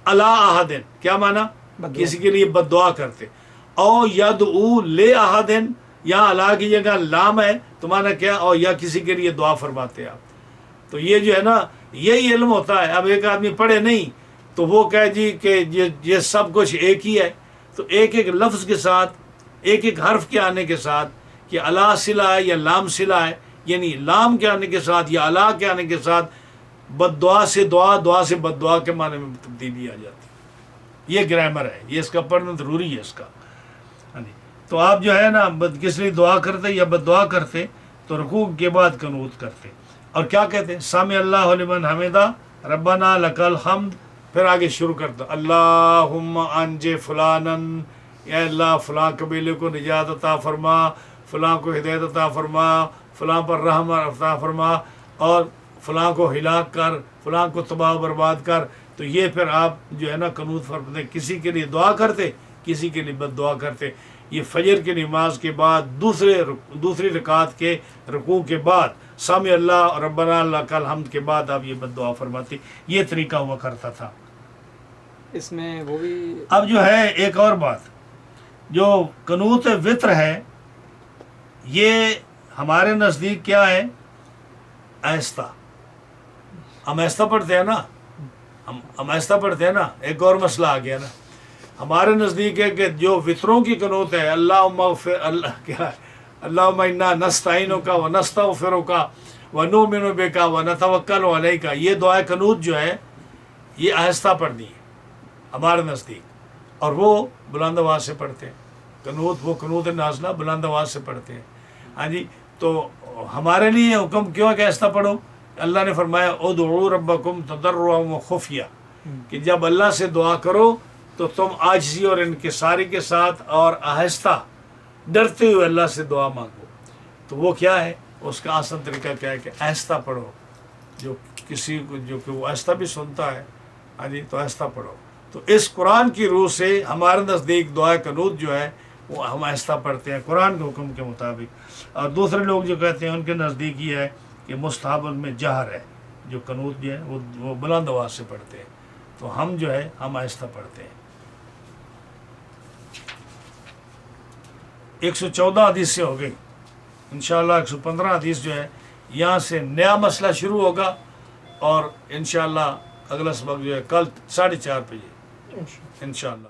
علی احد، کیا مانا؟ کسی کے لیے بد دعا کرتے. او یدعو لاحد، یہاں اللہ کی جگہ لام ہے تو مانا کیا؟ اور یا کسی کے لیے دعا فرماتے آپ. تو یہ جو ہے نا، یہی علم ہوتا ہے. اب ایک آدمی پڑھے نہیں تو وہ کہے جی کہ یہ سب کچھ ایک ہی ہے، تو ایک ایک لفظ کے ساتھ، ایک ایک حرف کے آنے کے ساتھ کہ اللہ صلہ ہے یا لام صلہ ہے، یعنی لام کے آنے کے ساتھ یا اللہ کے آنے کے ساتھ بد دعا سے دعا، دعا سے بد دعا کے معنی میں تبدیلی آ جاتی ہے. یہ گرامر ہے، یہ اس کا پڑھنا ضروری ہے اس کا. تو آپ جو ہے نا کس لیے دعا کرتے یا بد دعا کرتے تو رکوع کے بعد قنوت کرتے. اور کیا کہتے؟ سامع اللہ لمن حمدہ ربنا لک الحمد. پھر آگے شروع کرتا اللہم انج فلانن، یا اللہ فلاں قبیلے کو نجات عطا فرما، فلاں کو ہدایت عطا فرما، فلاں پر رحم عطا فرما، اور فلاں کو ہلاک کر، فلاں کو تباہ و برباد کر. تو یہ پھر آپ جو ہے نا قنوت فرماتے، کسی کے لیے دعا کرتے، کسی کے لیے بد دعا کرتے. یہ فجر کی نماز کے بعد دوسری رکعت کے رکوع کے بعد سامع اللہ ربنا لک الحمد کے بعد آپ یہ بد دعا فرماتے. یہ طریقہ ہوا کرتا تھا. اس میں وہ بھی اب جو ہے ایک اور بات، جو قنوت وطر ہے، یہ ہمارے نزدیک کیا ہے؟ آہستہ. ہم آہستہ پڑھتے ہیں نا، ہم آہستہ پڑھتے ہیں نا. ایک اور مسئلہ آ گیا نا ہمارے نزدیک ہے کہ جو وطروں کی قنوت ہے، اللہم اغفر، اللہ کیا ہے؟ اللہم انا نستعینک و نستغفرک و نؤمن بک و نتوکل علیک. یہ دعائے قنوت جو ہے یہ آہستہ پڑھنی ہے ہمارے نزدیک، اور وہ بلند آواز سے پڑھتے ہیں. قنوت، وہ قنوت نازلہ بلند آواز سے پڑھتے ہیں. ہاں جی، تو ہمارے لیے حکم کیوں ہے کہ آہستہ پڑھو؟ اللہ نے فرمایا ادعوا ربکم تضرعا و خفیہ، کہ جب اللہ سے دعا کرو تو تم عاجزی اور انکساری کے ساتھ اور آہستہ ڈرتے ہوئے اللہ سے دعا مانگو. تو وہ کیا ہے؟ اس کا آسان طریقہ کیا ہے کہ آہستہ پڑھو. جو کسی کو جو کہ وہ آہستہ بھی سنتا ہے، ہاں جی، تو آہستہ پڑھو. تو اس قرآن کی روح سے ہمارے نزدیک دعائے قنوت جو ہے وہ ہم آہستہ پڑھتے ہیں قرآن کے حکم کے مطابق. اور دوسرے لوگ جو کہتے ہیں ان کے نزدیک یہ ہے کہ مستحب میں جہر ہے، جو قنوت جو ہے وہ بلند آواز سے پڑھتے ہیں. تو ہم جو ہے ہم آہستہ پڑھتے ہیں. 114 حدیث سے ہو گئی. انشاءاللہ 115 حدیث جو ہے یہاں سے نیا مسئلہ شروع ہوگا، اور انشاءاللہ اگلا سبق جو ہے کل 4:30 بجے انشاءاللہ.